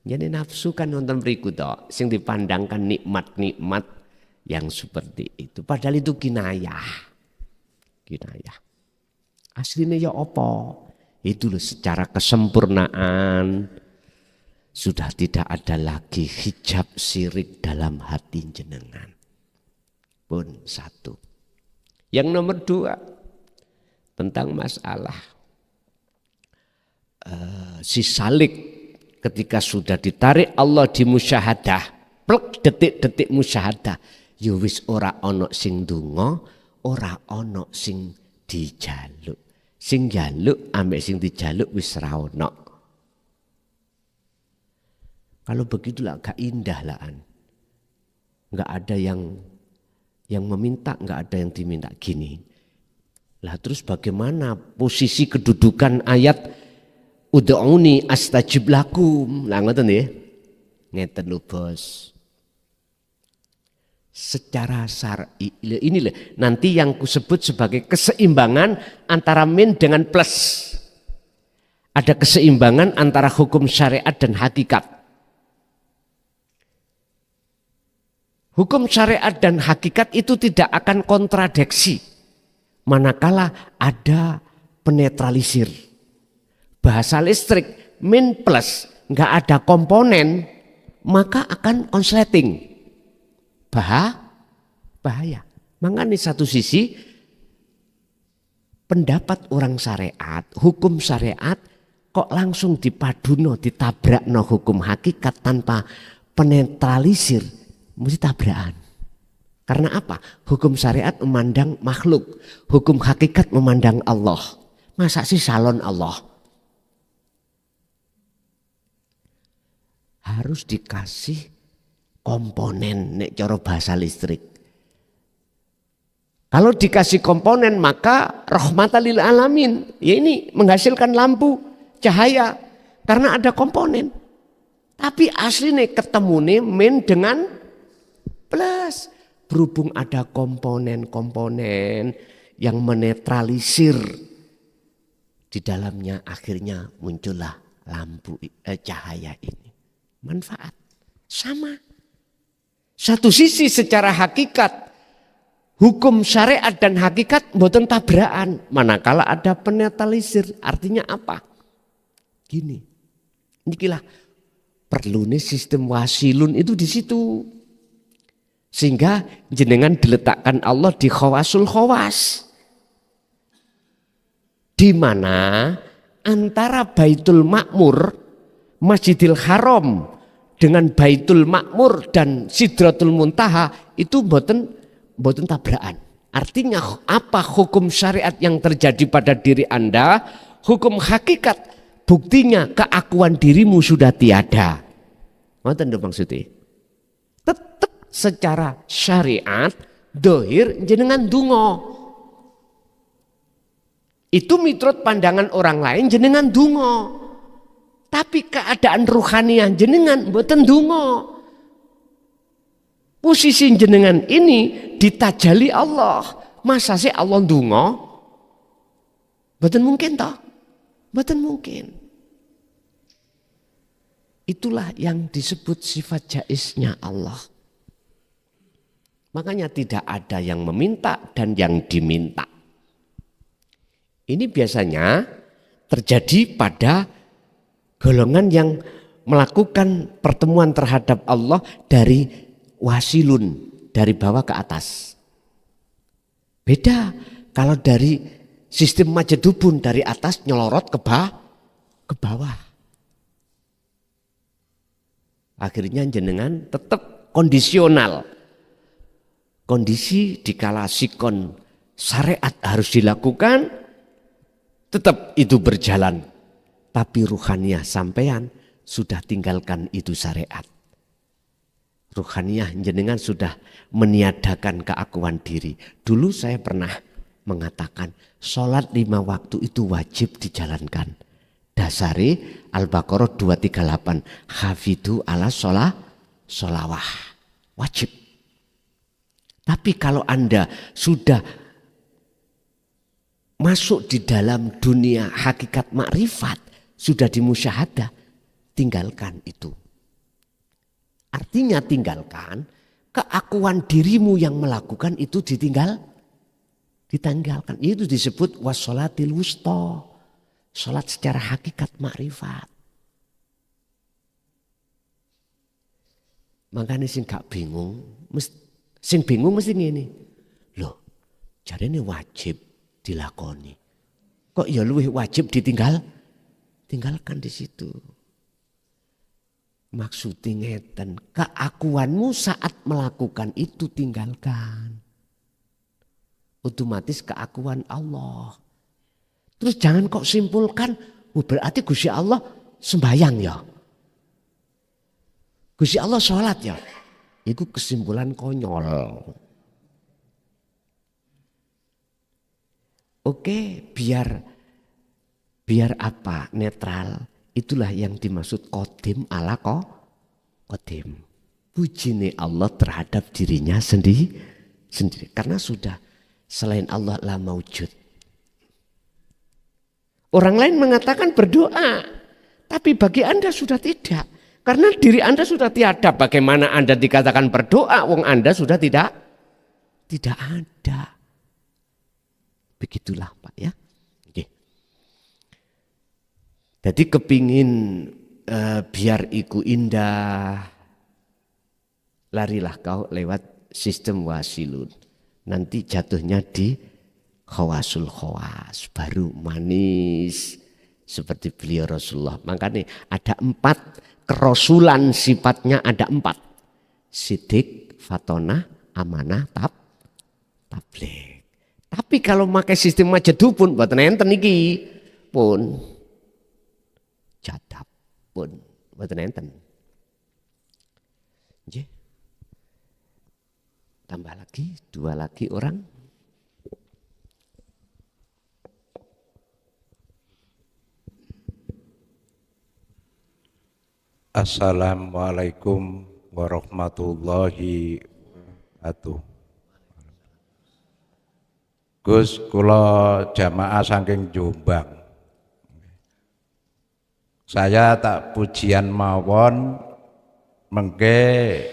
Jadi nafsu kan nonton mriku to sing dipandangkan nikmat-nikmat yang seperti itu, padahal itu kinayah. Aslinya ya apa? Itu loh secara kesempurnaan, sudah tidak ada lagi hijab syirik dalam hati jenengan. Pun satu. Yang nomor dua, tentang masalah si salik ketika sudah ditarik Allah di musyahadah, plek detik-detik musyahadah, ya wis ora ono sing ndonga, ora ono sing dijaluk. Sing jaluk ambek sing dijaluk wis ra ono. Kalau begitulah gak indah lah. Enggak ada yang meminta, enggak ada yang diminta gini. Lah terus bagaimana posisi kedudukan ayat ud'uni astajib lakum? Lah ngoten nggih. Ngeten lho Bos. Secara syar'i ini loh, nanti yang kusebut sebagai keseimbangan antara min dengan plus. Ada keseimbangan antara hukum syariat dan hakikat. Hukum syariat dan hakikat itu tidak akan kontradiksi manakala ada penetralisir. Bahasa listrik min plus nggak ada komponen maka akan konsleting. Bahaya. Makanya satu sisi pendapat orang syariat, hukum syariat kok langsung dipaduno, ditabrakno hukum hakikat tanpa penetralisir, mesti tabrakan. Karena apa? Hukum syariat memandang makhluk, hukum hakikat memandang Allah. Masa sih salon Allah? Harus dikasih komponen nek cara bahasa listrik. Kalau dikasih komponen maka rahmatan lil alamin. Ya ini menghasilkan lampu, cahaya karena ada komponen. Tapi aslinya ketemune min dengan plus. Berhubung ada komponen-komponen yang menetralisir di dalamnya, akhirnya muncullah lampu cahaya ini. Manfaat sama. Satu sisi secara hakikat hukum syariat dan hakikat mboten tabrakan, manakala ada penetralisir. Artinya apa? Gini. Inilah perlunya sistem wasilun itu di situ. Sehingga jenengan diletakkan Allah di khawasul khawas. Di mana antara Baitul Ma'mur, Masjidil Haram dengan Baitul Ma'mur dan Sidratul Muntaha itu mboten tabrakan. Artinya apa hukum syariat yang terjadi pada diri Anda, hukum hakikat buktinya keakuan dirimu sudah tiada. Ngoten lho maksudnya. Tetap secara syariat dohir jenengan dungo. Itu miturut pandangan orang lain jenengan dungo. Tapi keadaan ruhaniah jenengan mboten dungo. Posisi jenengan ini ditajali Allah. Masa sih Allah dungo? Mboten mungkin toh? Mboten mungkin. Itulah yang disebut sifat jaiznya Allah. Makanya tidak ada yang meminta dan yang diminta. Ini biasanya terjadi pada golongan yang melakukan pertemuan terhadap Allah dari wasilun, dari bawah ke atas. Beda kalau dari sistem majedubun, dari atas nyelorot ke bawah. Akhirnya jenengan tetap kondisional. Kondisi dikala sikon syariat harus dilakukan, tetap itu berjalan. Tapi ruhaniah sampean sudah tinggalkan itu syariat. Ruhaniah jenengan sudah meniadakan keakuan diri. Dulu saya pernah mengatakan sholat 5 waktu itu wajib dijalankan. Dasari Al-Baqarah 238. Hafidhu ala sholawah. Wajib. Tapi kalau Anda sudah masuk di dalam dunia hakikat makrifat, sudah dimusyahadah, tinggalkan itu. Artinya tinggalkan, keakuan dirimu yang melakukan itu ditinggalkan. Itu disebut wassolatil wusta. Sholat secara hakikat makrifat. Makanya sing gak bingung, sing bingung mesti ngene. Loh, jarene wajib dilakoni. Kok ya luwih wajib tinggalkan di situ. Maksudnya ngeten, keakuanmu saat melakukan itu tinggalkan. Otomatis keakuan Allah. Terus jangan kok simpulkan, berarti Gusti Allah sembahyang ya. Gusti Allah sholat ya. Itu kesimpulan konyol. Oke, biar apa? Netral. Itulah yang dimaksud qadim ala qadim. Pujinya Allah terhadap dirinya sendiri. Karena sudah selain Allah la maujud. Orang lain mengatakan berdoa. Tapi bagi Anda sudah tidak. Karena diri Anda sudah tiada. Bagaimana Anda dikatakan berdoa? Wong Anda sudah tidak ada. Begitulah Pak ya. Oke. Jadi kepingin biar iku indah. Larilah kau lewat sistem wasilun. Nanti jatuhnya di khawasul khawas. Baru manis. Seperti beliau Rasulullah. Makanya ada 4 kerasulan, sifatnya ada 4. Sidik, fatonah, amanah, tabligh. Tapi kalau pakai sistem majedu pun buat nenten iki pun jadab pun buat nenten. Tambah lagi 2 lagi orang. Assalamualaikum warahmatullahi wabarakatuh. Gus, kula jamaah saking Jombang. Saya tak pujian mawon mengke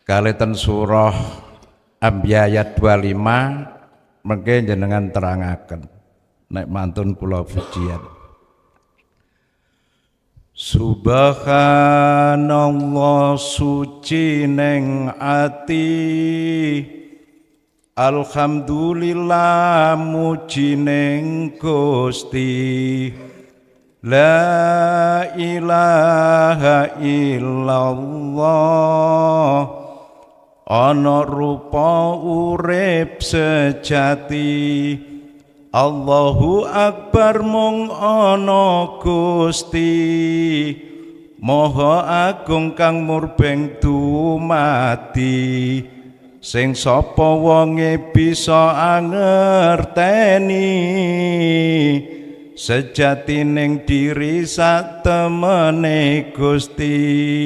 kaliten surah Anbiya ayat 25 mengke jenengan terangaken nek mantun kula pujian. Subhanallah suci neng ati, alhamdulillah muji neng Gusti, la ilaha illallah, ana rupa urip sejati. Allahu Akbar mung ana Gusti, Maha Agung kang murbeng dumadi, sing sapa wonge bisa angerteni, sejatining diri satemene Gusti,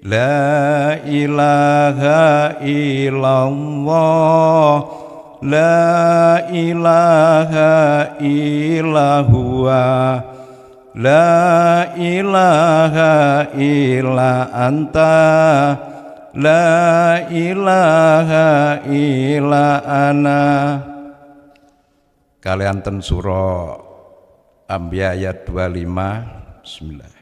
la ilaha illallah. La ilaha illa huwa, la ilaha illa anta, la ilaha illa ana. Kalian ten surah Anbiya ayat 25. Bismillah.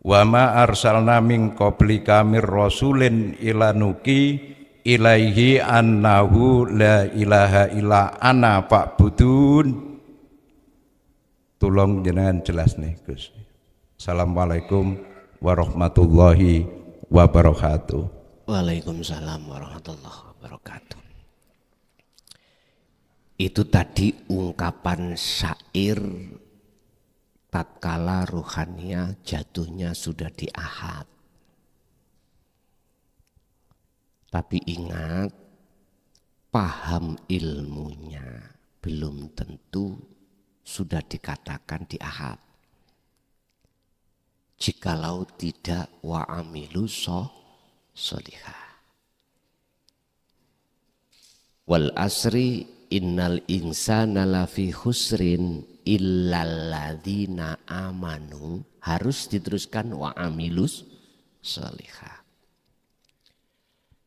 Wa ma arsalna min qablika mir rasulin ila nuki ilaihi annahu la ilaha illa ana fa'budun. Tolong jenengan jelas nih Gus. Assalamualaikum warahmatullahi wabarakatuh. Waalaikumsalam warahmatullahi wabarakatuh. Itu tadi ungkapan syair tatkala ruhannya jatuhnya sudah di ahad. Tapi ingat, paham ilmunya belum tentu sudah dikatakan di ahad. Jikalau tidak wa'amilu sholihah. Wal asri innal insana lafi khusrin illalladzina amanu. Harus diteruskan wa'amilus sholihah.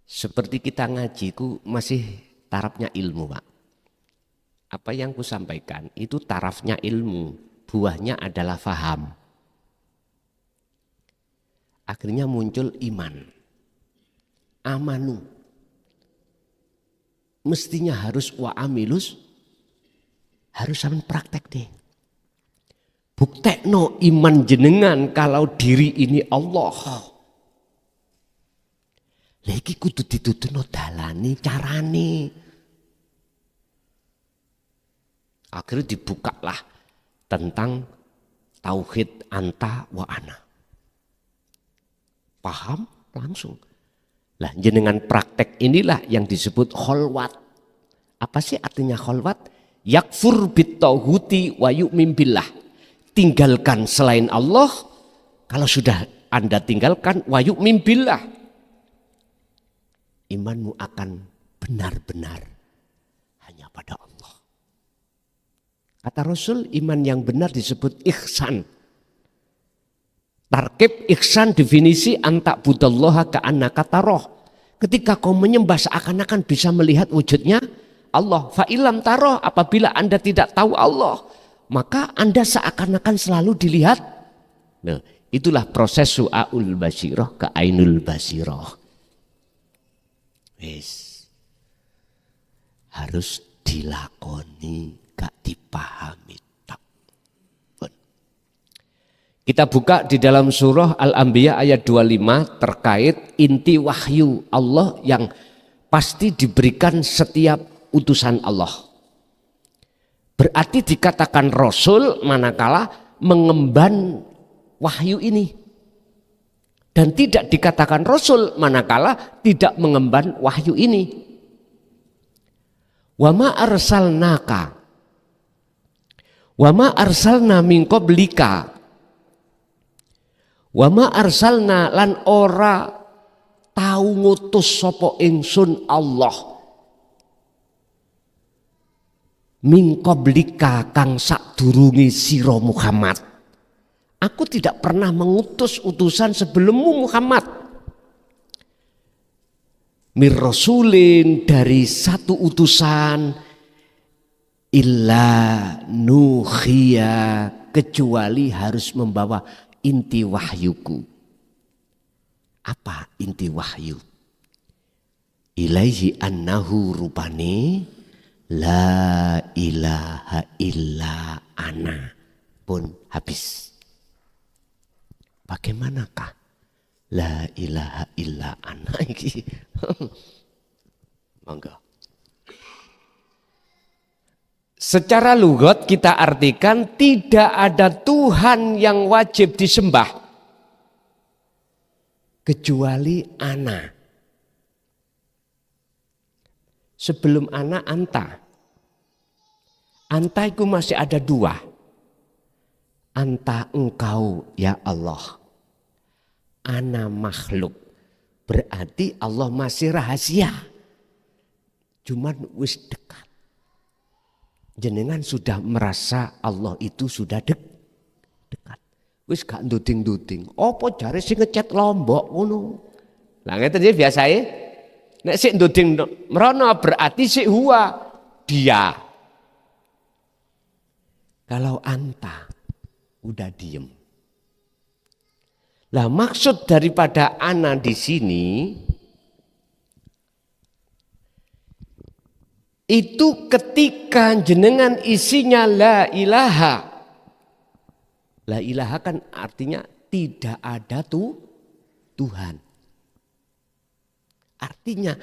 Seperti kita ngaji ku masih tarafnya ilmu Pak. Apa yang ku sampaikan itu tarafnya ilmu, buahnya adalah faham. Akhirnya muncul iman. Amanu. Mestinya harus wa amilus, harus sampean praktek deh. Buktekno iman jenengan kalau diri ini Allah. Lagi kudu ditutuno dalane carane. Akhirnya dibukalah tentang tauhid anta wa ana. Paham langsung. Lah jenengan praktek inilah yang disebut kholwat. Apa sih artinya kholwat? Yakfur bittauhuti wa yu'min billah. Tinggalkan selain Allah. Kalau sudah Anda tinggalkan wa yu'min billah, imanmu akan benar-benar hanya pada Allah. Kata Rasul, iman yang benar disebut ihsan. Tarkib ihsan definisi antak budallaha ka'annaka taroh. Ketika kau menyembah seakan-akan bisa melihat wujudnya Allah. Fa'ilam taroh, apabila Anda tidak tahu Allah, maka Anda seakan-akan selalu dilihat. Nah, itulah proses su'aul basirah ke ainul basirah. Wis. Harus dilakoni, gak dipahami tak. Kita buka di dalam surah Al-Anbiya ayat 25 terkait inti wahyu Allah yang pasti diberikan setiap utusan Allah. Berarti dikatakan Rasul manakala mengemban wahyu ini. Dan tidak dikatakan Rasul manakala tidak mengemban wahyu ini. Wa ma arsalnaka wa ma arsalna min qablika wa ma arsalna lan ora tau ngutus sapa ingsun Allah min qablika kang sadurunge sira Muhammad. Aku tidak pernah mengutus utusan sebelummu Muhammad. Mir rasulin, dari satu utusan, illa nuhiya, kecuali harus membawa inti wahyuku. Apa inti wahyu? Ilaihi annahu rupane la ilaha illa ana. Pun habis. Bagaimanakah la ilaha illa ana iki? Monggo. Secara lugat kita artikan tidak ada Tuhan yang wajib disembah kecuali ana. Sebelum ana anta. Anta itu masih ada dua. Anta engkau ya Allah. Ana makhluk. Berarti Allah masih rahasia. Cuman wis dekat. Jenengan sudah merasa Allah itu sudah dekat. Wis gak nduding-nduding. Apa jare sing ngecet Lombok ngono. Lah ngeten iki biasae. Nek sik nduding mrono berarti sik huwa dia. Kalau anta udah diem. Lah maksud daripada ana di sini itu ketika jenengan isinya la ilaha. La ilaha kan artinya tidak ada Tuhan. Artinya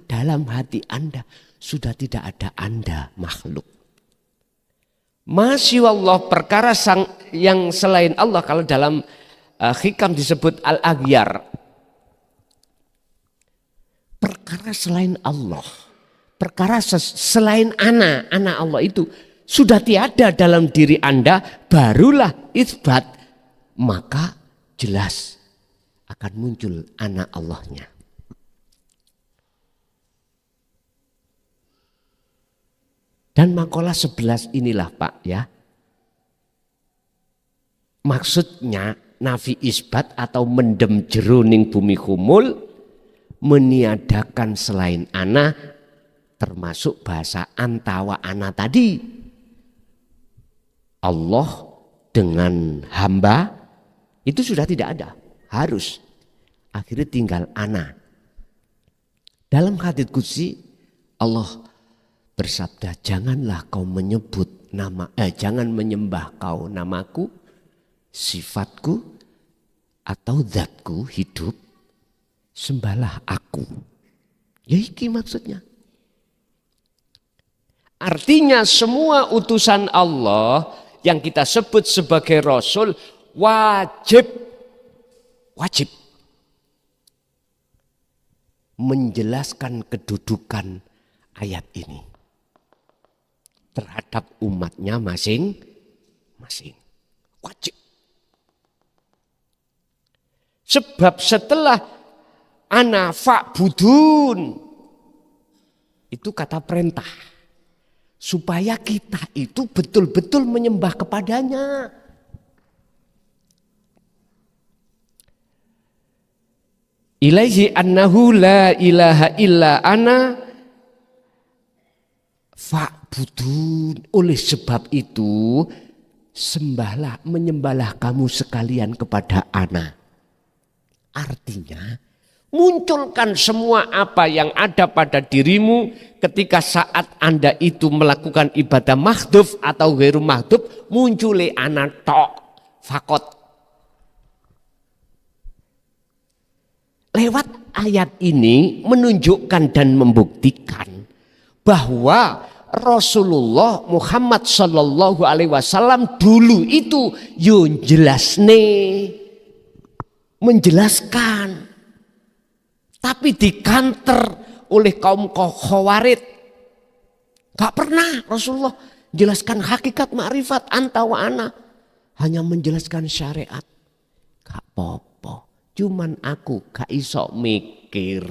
dalam hati Anda sudah tidak ada Anda makhluk. Masya Allah, perkara yang selain Allah, kalau dalam hikam disebut al-aghyar, perkara selain Allah, perkara selain anak Allah itu sudah tiada dalam diri Anda, barulah isbat, maka jelas akan muncul anak Allahnya. Dan makalah 11 inilah Pak ya. Maksudnya nafi isbat atau mendem jeruning bumi humul, meniadakan selain ana, termasuk bahasa antawa ana tadi. Allah dengan hamba itu sudah tidak ada. harus. Akhirnya tinggal ana. Dalam hadits qudsi Allah bersabda, janganlah kau menyebut jangan menyembah kau namaku, sifatku, atau zatku hidup, sembahlah aku. Ya iki maksudnya. Artinya semua utusan Allah yang kita sebut sebagai Rasul wajib menjelaskan kedudukan ayat ini terhadap umatnya masing-masing. Wajib. Sebab setelah ana fa'budun itu kata perintah. Supaya kita itu betul-betul menyembah kepadanya. Ilaihi annahu la ilaha illa ana fa'budun. Oleh sebab itu menyembahlah kamu sekalian kepada ana. Artinya munculkan semua apa yang ada pada dirimu ketika saat Anda itu melakukan ibadah mahdhuf atau ghairu mahdhuf, munculi ana tok fakot. Lewat ayat ini menunjukkan dan membuktikan bahwa Rasulullah Muhammad sallallahu alaihi wasallam dulu itu menjelaskan. Tapi dikanter oleh kaum Khawarij. Gak pernah Rasulullah jelaskan hakikat ma'rifat anta wa ana. Hanya menjelaskan syariat. Gak apa-apa. Cuman aku gak iso mikir.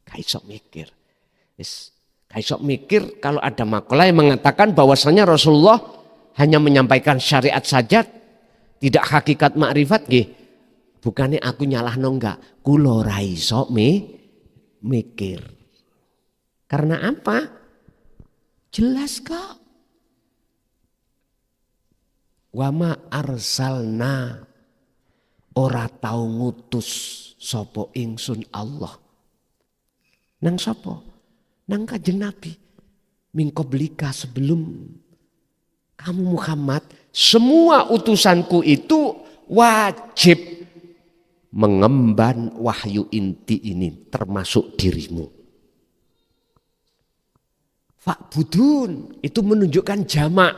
Gak iso mikir. Gak iso mikir kalau ada makalah yang mengatakan bahwasanya Rasulullah hanya menyampaikan syariat saja. Tidak hakikat makrifat nggih. Bukannya aku nyalahno enggak. Kula ra iso mikir. Karena apa? Jelas kok. Wa ma arsalna, ora tau ngutus sapa ingsun Allah. Nang sapa? Nang Kanjeng Nabi. Min qablika, sebelum kamu Muhammad, semua utusanku itu wajib mengemban wahyu inti ini termasuk dirimu. Fa'budun itu menunjukkan jamak.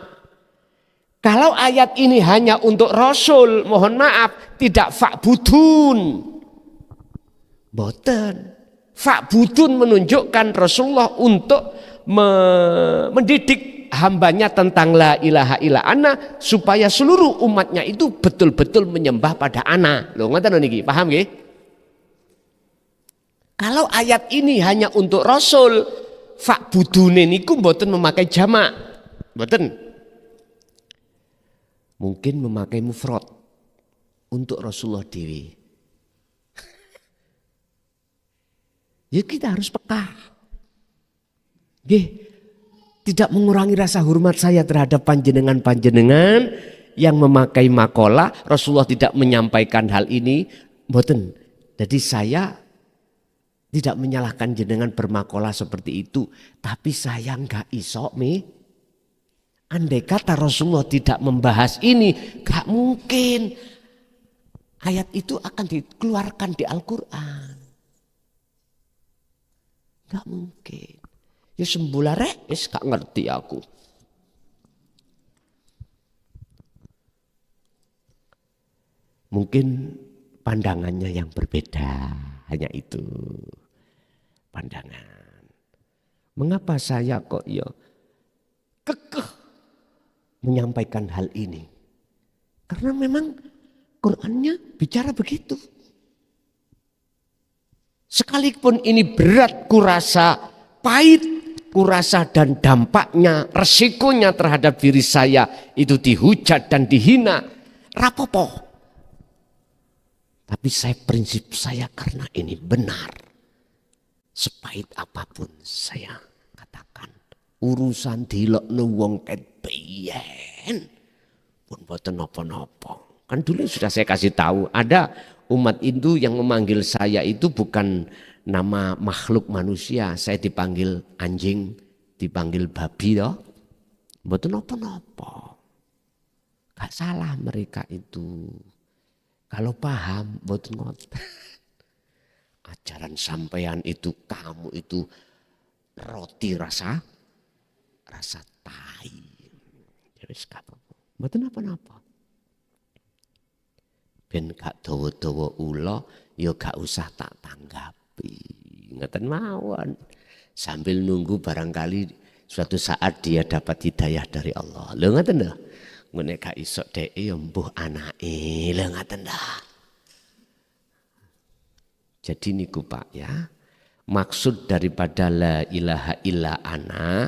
Kalau ayat ini hanya untuk Rasul, mohon maaf, tidak fa'budun. Boten. Fa'budun menunjukkan Rasulullah untuk mendidik hambanya tentang la ilaha illa ana supaya seluruh umatnya itu betul-betul menyembah pada ana. Loh ngoten niki, paham nggih? Kalau ayat ini hanya untuk Rasul, fa'budune niku mboten memakai jamak. Mboten. Mungkin memakai mufrad untuk Rasulullah dewi. Ya kita harus peka. Nggih. Tidak mengurangi rasa hormat saya terhadap panjenengan-panjenengan yang memakai makola. Rasulullah tidak menyampaikan hal ini. Mboten. Jadi saya tidak menyalahkan jenengan bermakola seperti itu. Tapi saya enggak iso andai kata Rasulullah tidak membahas ini, enggak mungkin ayat itu akan dikeluarkan di Al-Quran. Enggak mungkin. Ya sembulah rek, gak ngerti aku. Mungkin pandangannya yang berbeda, hanya itu pandangan. Mengapa saya kok ya kekeh menyampaikan hal ini? Karena memang Qur'annya bicara begitu. Sekalipun ini berat kurasa, pahit kurasa dan dampaknya, resikonya terhadap diri saya itu dihujat dan dihina, rapopo. Tapi prinsip saya karena ini benar. Sepahit apapun saya katakan, urusan dilokno wong ket biyen pun boten nopo-nopo. Kan dulu sudah saya kasih tahu, ada umat Hindu yang memanggil saya itu bukan nama makhluk manusia, saya dipanggil anjing, dipanggil babi toh. Boten nopo-nopo. Gak salah mereka itu. Kalau paham, boten ngoten. Ajaran sampean itu, kamu itu roti rasa tai. Wis apa-apa. Mboten apa-apa. Ben gak dawa-dawa ula ya gak usah tak tanggapi. Ngeten mawon. Sambil nunggu barangkali suatu saat dia dapat hidayah dari Allah. Lho ngoten lho. Ngene gak iso dhek ya mbuh anake. Lho ngoten dah. Jadi niku Pak ya. Maksud daripada la ilaha illa ana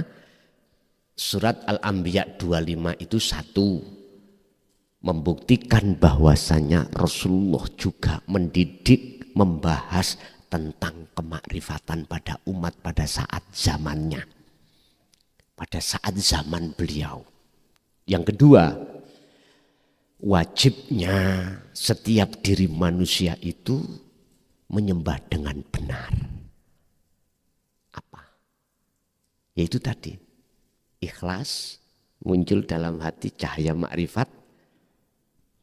surat Al-Anbiya 25 itu satu, membuktikan bahwasanya Rasulullah juga mendidik, membahas tentang kemakrifatan pada umat pada saat zamannya, pada saat zaman beliau. Yang kedua, wajibnya setiap diri manusia itu menyembah dengan benar. Apa? Yaitu tadi, ikhlas muncul dalam hati cahaya makrifat,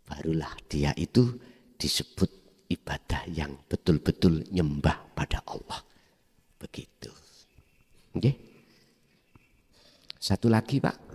barulah dia itu disebut ibadah yang betul-betul nyembah pada Allah. Begitu. Oke. Satu lagi Pak.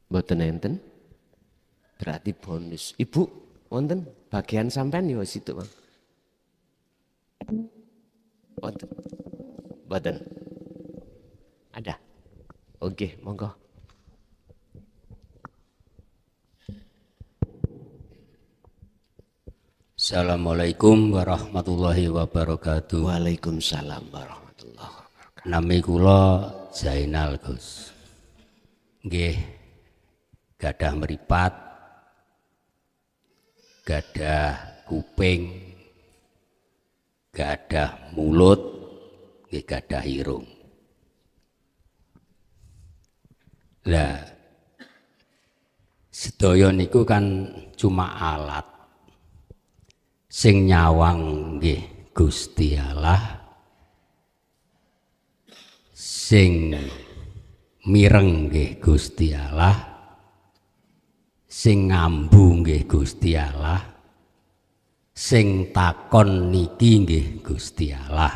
Mboten enten. Berarti bonus. Ibu, wonten bagian sampean ya situ, Bang. Wonten. Mboten. Ada. Oke, monggo. Assalamualaikum warahmatullahi wabarakatuh. Waalaikumsalam warahmatullahi wabarakatuh. Nami kula Zainal Gus. Nggih. Gadah meripat, gadah kuping, gadah mulut, gadah irung. Lah, sedaya niku kan cuma alat. Sing nyawang nggih Gusti Allah, sing mireng nggih Gusti Allah, sing ngambu nggih Gusti Allah, sing takon niki nggih Gusti Allah,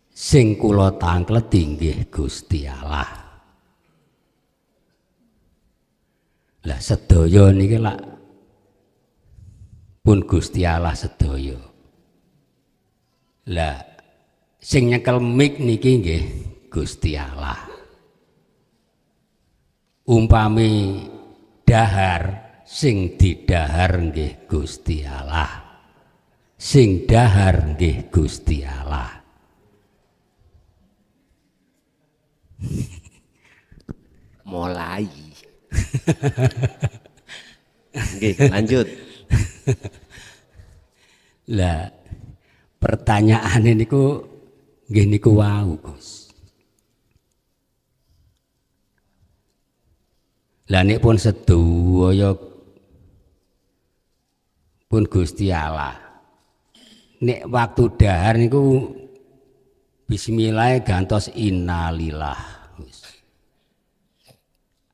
sing kula tangkleti nggih Gusti Allah. Lah sedaya niki lak pun Gusti Allah sedaya. Lah sing nyekel mik niki nggih Gusti Allah. Umpami dahar sing didahar nggih Gusti Allah, sing dahar nggih Gusti Allah. Mulai. Nggih, lanjut. Lah pertanyaan niku nggih niku wau Gus. Lah nek pun sedaya pun Gusti Allah. Nek waktu dahar niku bismillah gantos innalillah.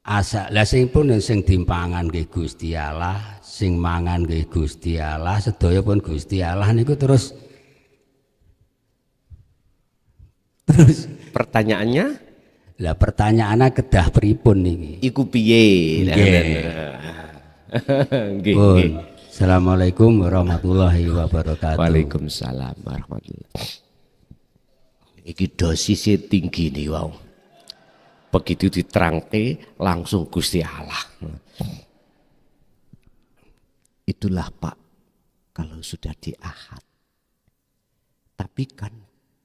Asa lah sing pun sing dimpangan nggih Gusti Allah, sing mangan nggih Gusti Allah, sedaya pun Gusti Allah niku terus Pertanyaannya? lah pertanyaannya kedah pripun niki? Iku piye? Nggih. Pun. Assalamualaikum warahmatullahi wabarakatuh. Waalaikumsalam warahmatullahi wabarakatuh. Iki dosisnya tinggi nih wow. Begitu diterangke langsung Gusti Allah. Itulah Pak, kalau sudah di ahad Tapi kan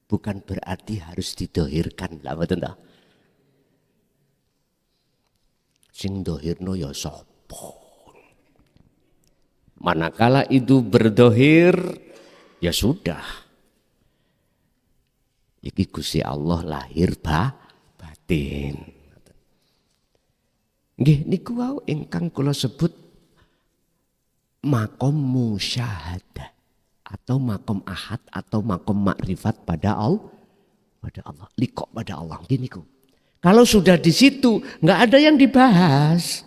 bukan berarti harus didohirkan lah, betul tak? Sing dohirno ya sopo. Manakala itu berdohir, ya sudah. Iki Gusti Allah lahir batin. Nggih niku wau ingkang kula sebut makom musyahadah atau makom ahad atau makom makrifat pada Allah. Liqo pada Allah. Gini ku. Kalau sudah di situ nggak ada yang dibahas.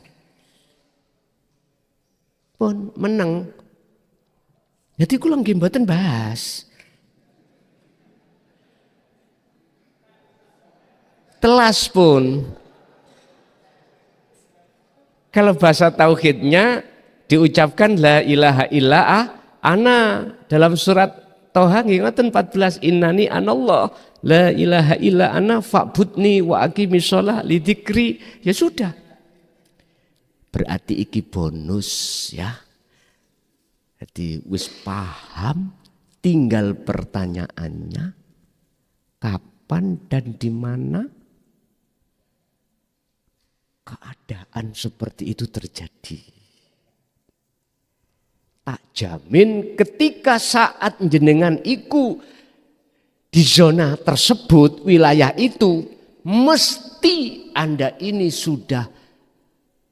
Pun menang. Jadi kula nggih mboten bahas. Telas pun. Kalau bahasa tauhidnya diucapkan la ilaha illa ana dalam surat Toha ngoten 14 innani anallah la ilaha illa ana fa'budni wa aqimis shalah lidzikri. Ya sudah. Berarti iki bonus ya. Jadi wis paham, tinggal pertanyaannya kapan dan di mana keadaan seperti itu terjadi. Tak jamin ketika saat jenengan iku di zona tersebut, wilayah itu, mesti Anda ini sudah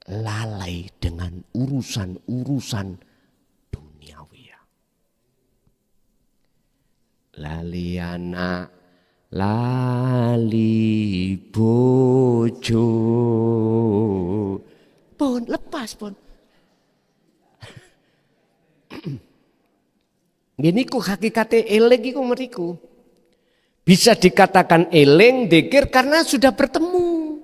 lalai dengan urusan-urusan duniawi. Lali anak, lali bojo, pun lepas pun. Gini ku hakikate eling iku meriku. Bisa dikatakan eling, dzikir karena sudah bertemu.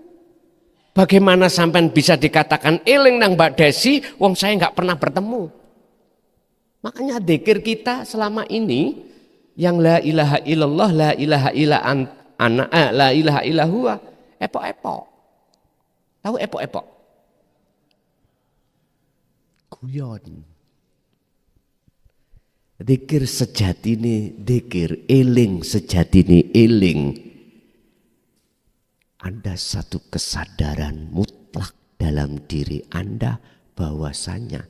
Bagaimana sampean bisa dikatakan eling nang Mbak Desi, wong saya nggak pernah bertemu. Makanya dzikir kita selama ini yang la ilaha illallah, la ilaha illa ana, la ilaha illa huwa, epok-epok. Tahu epok-epok? Guyon. Dzikir sejatine dzikir, eling sejatine eling. Ada satu kesadaran mutlak dalam diri Anda bahwasanya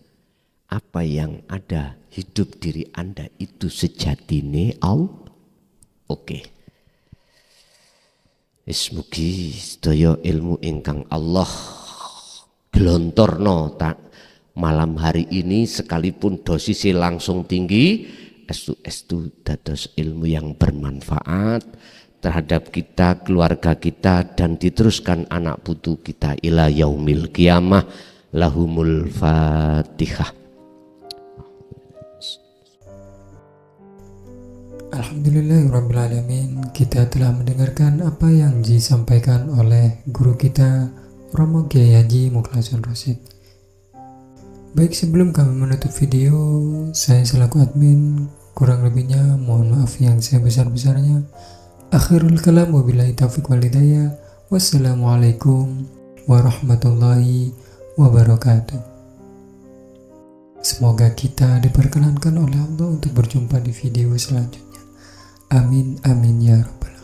apa yang ada hidup diri Anda itu sejatine Allah. Oke. Mugi sedaya ilmu ingkang Allah gelontorno tak malam hari ini sekalipun dosisnya langsung tinggi, estu dados ilmu yang bermanfaat terhadap kita, keluarga kita, dan diteruskan anak putu kita ila yaumil qiyamah. Lahumul Fatihah. Alhamdulillahirrabbilalamin. Kita telah mendengarkan apa yang disampaikan oleh guru kita Romo Kiai Haji Mukhlasun Rosyid. Baik, sebelum kami menutup video, saya selaku admin kurang lebihnya mohon maaf yang sebesar-besarnya. Akhirul kalam wabillahi taufiq wal hidayah. Wassalamualaikum warahmatullahi wabarakatuh. Semoga kita diperkenankan oleh Allah untuk berjumpa di video selanjutnya. Amin amin ya rabbal alamin.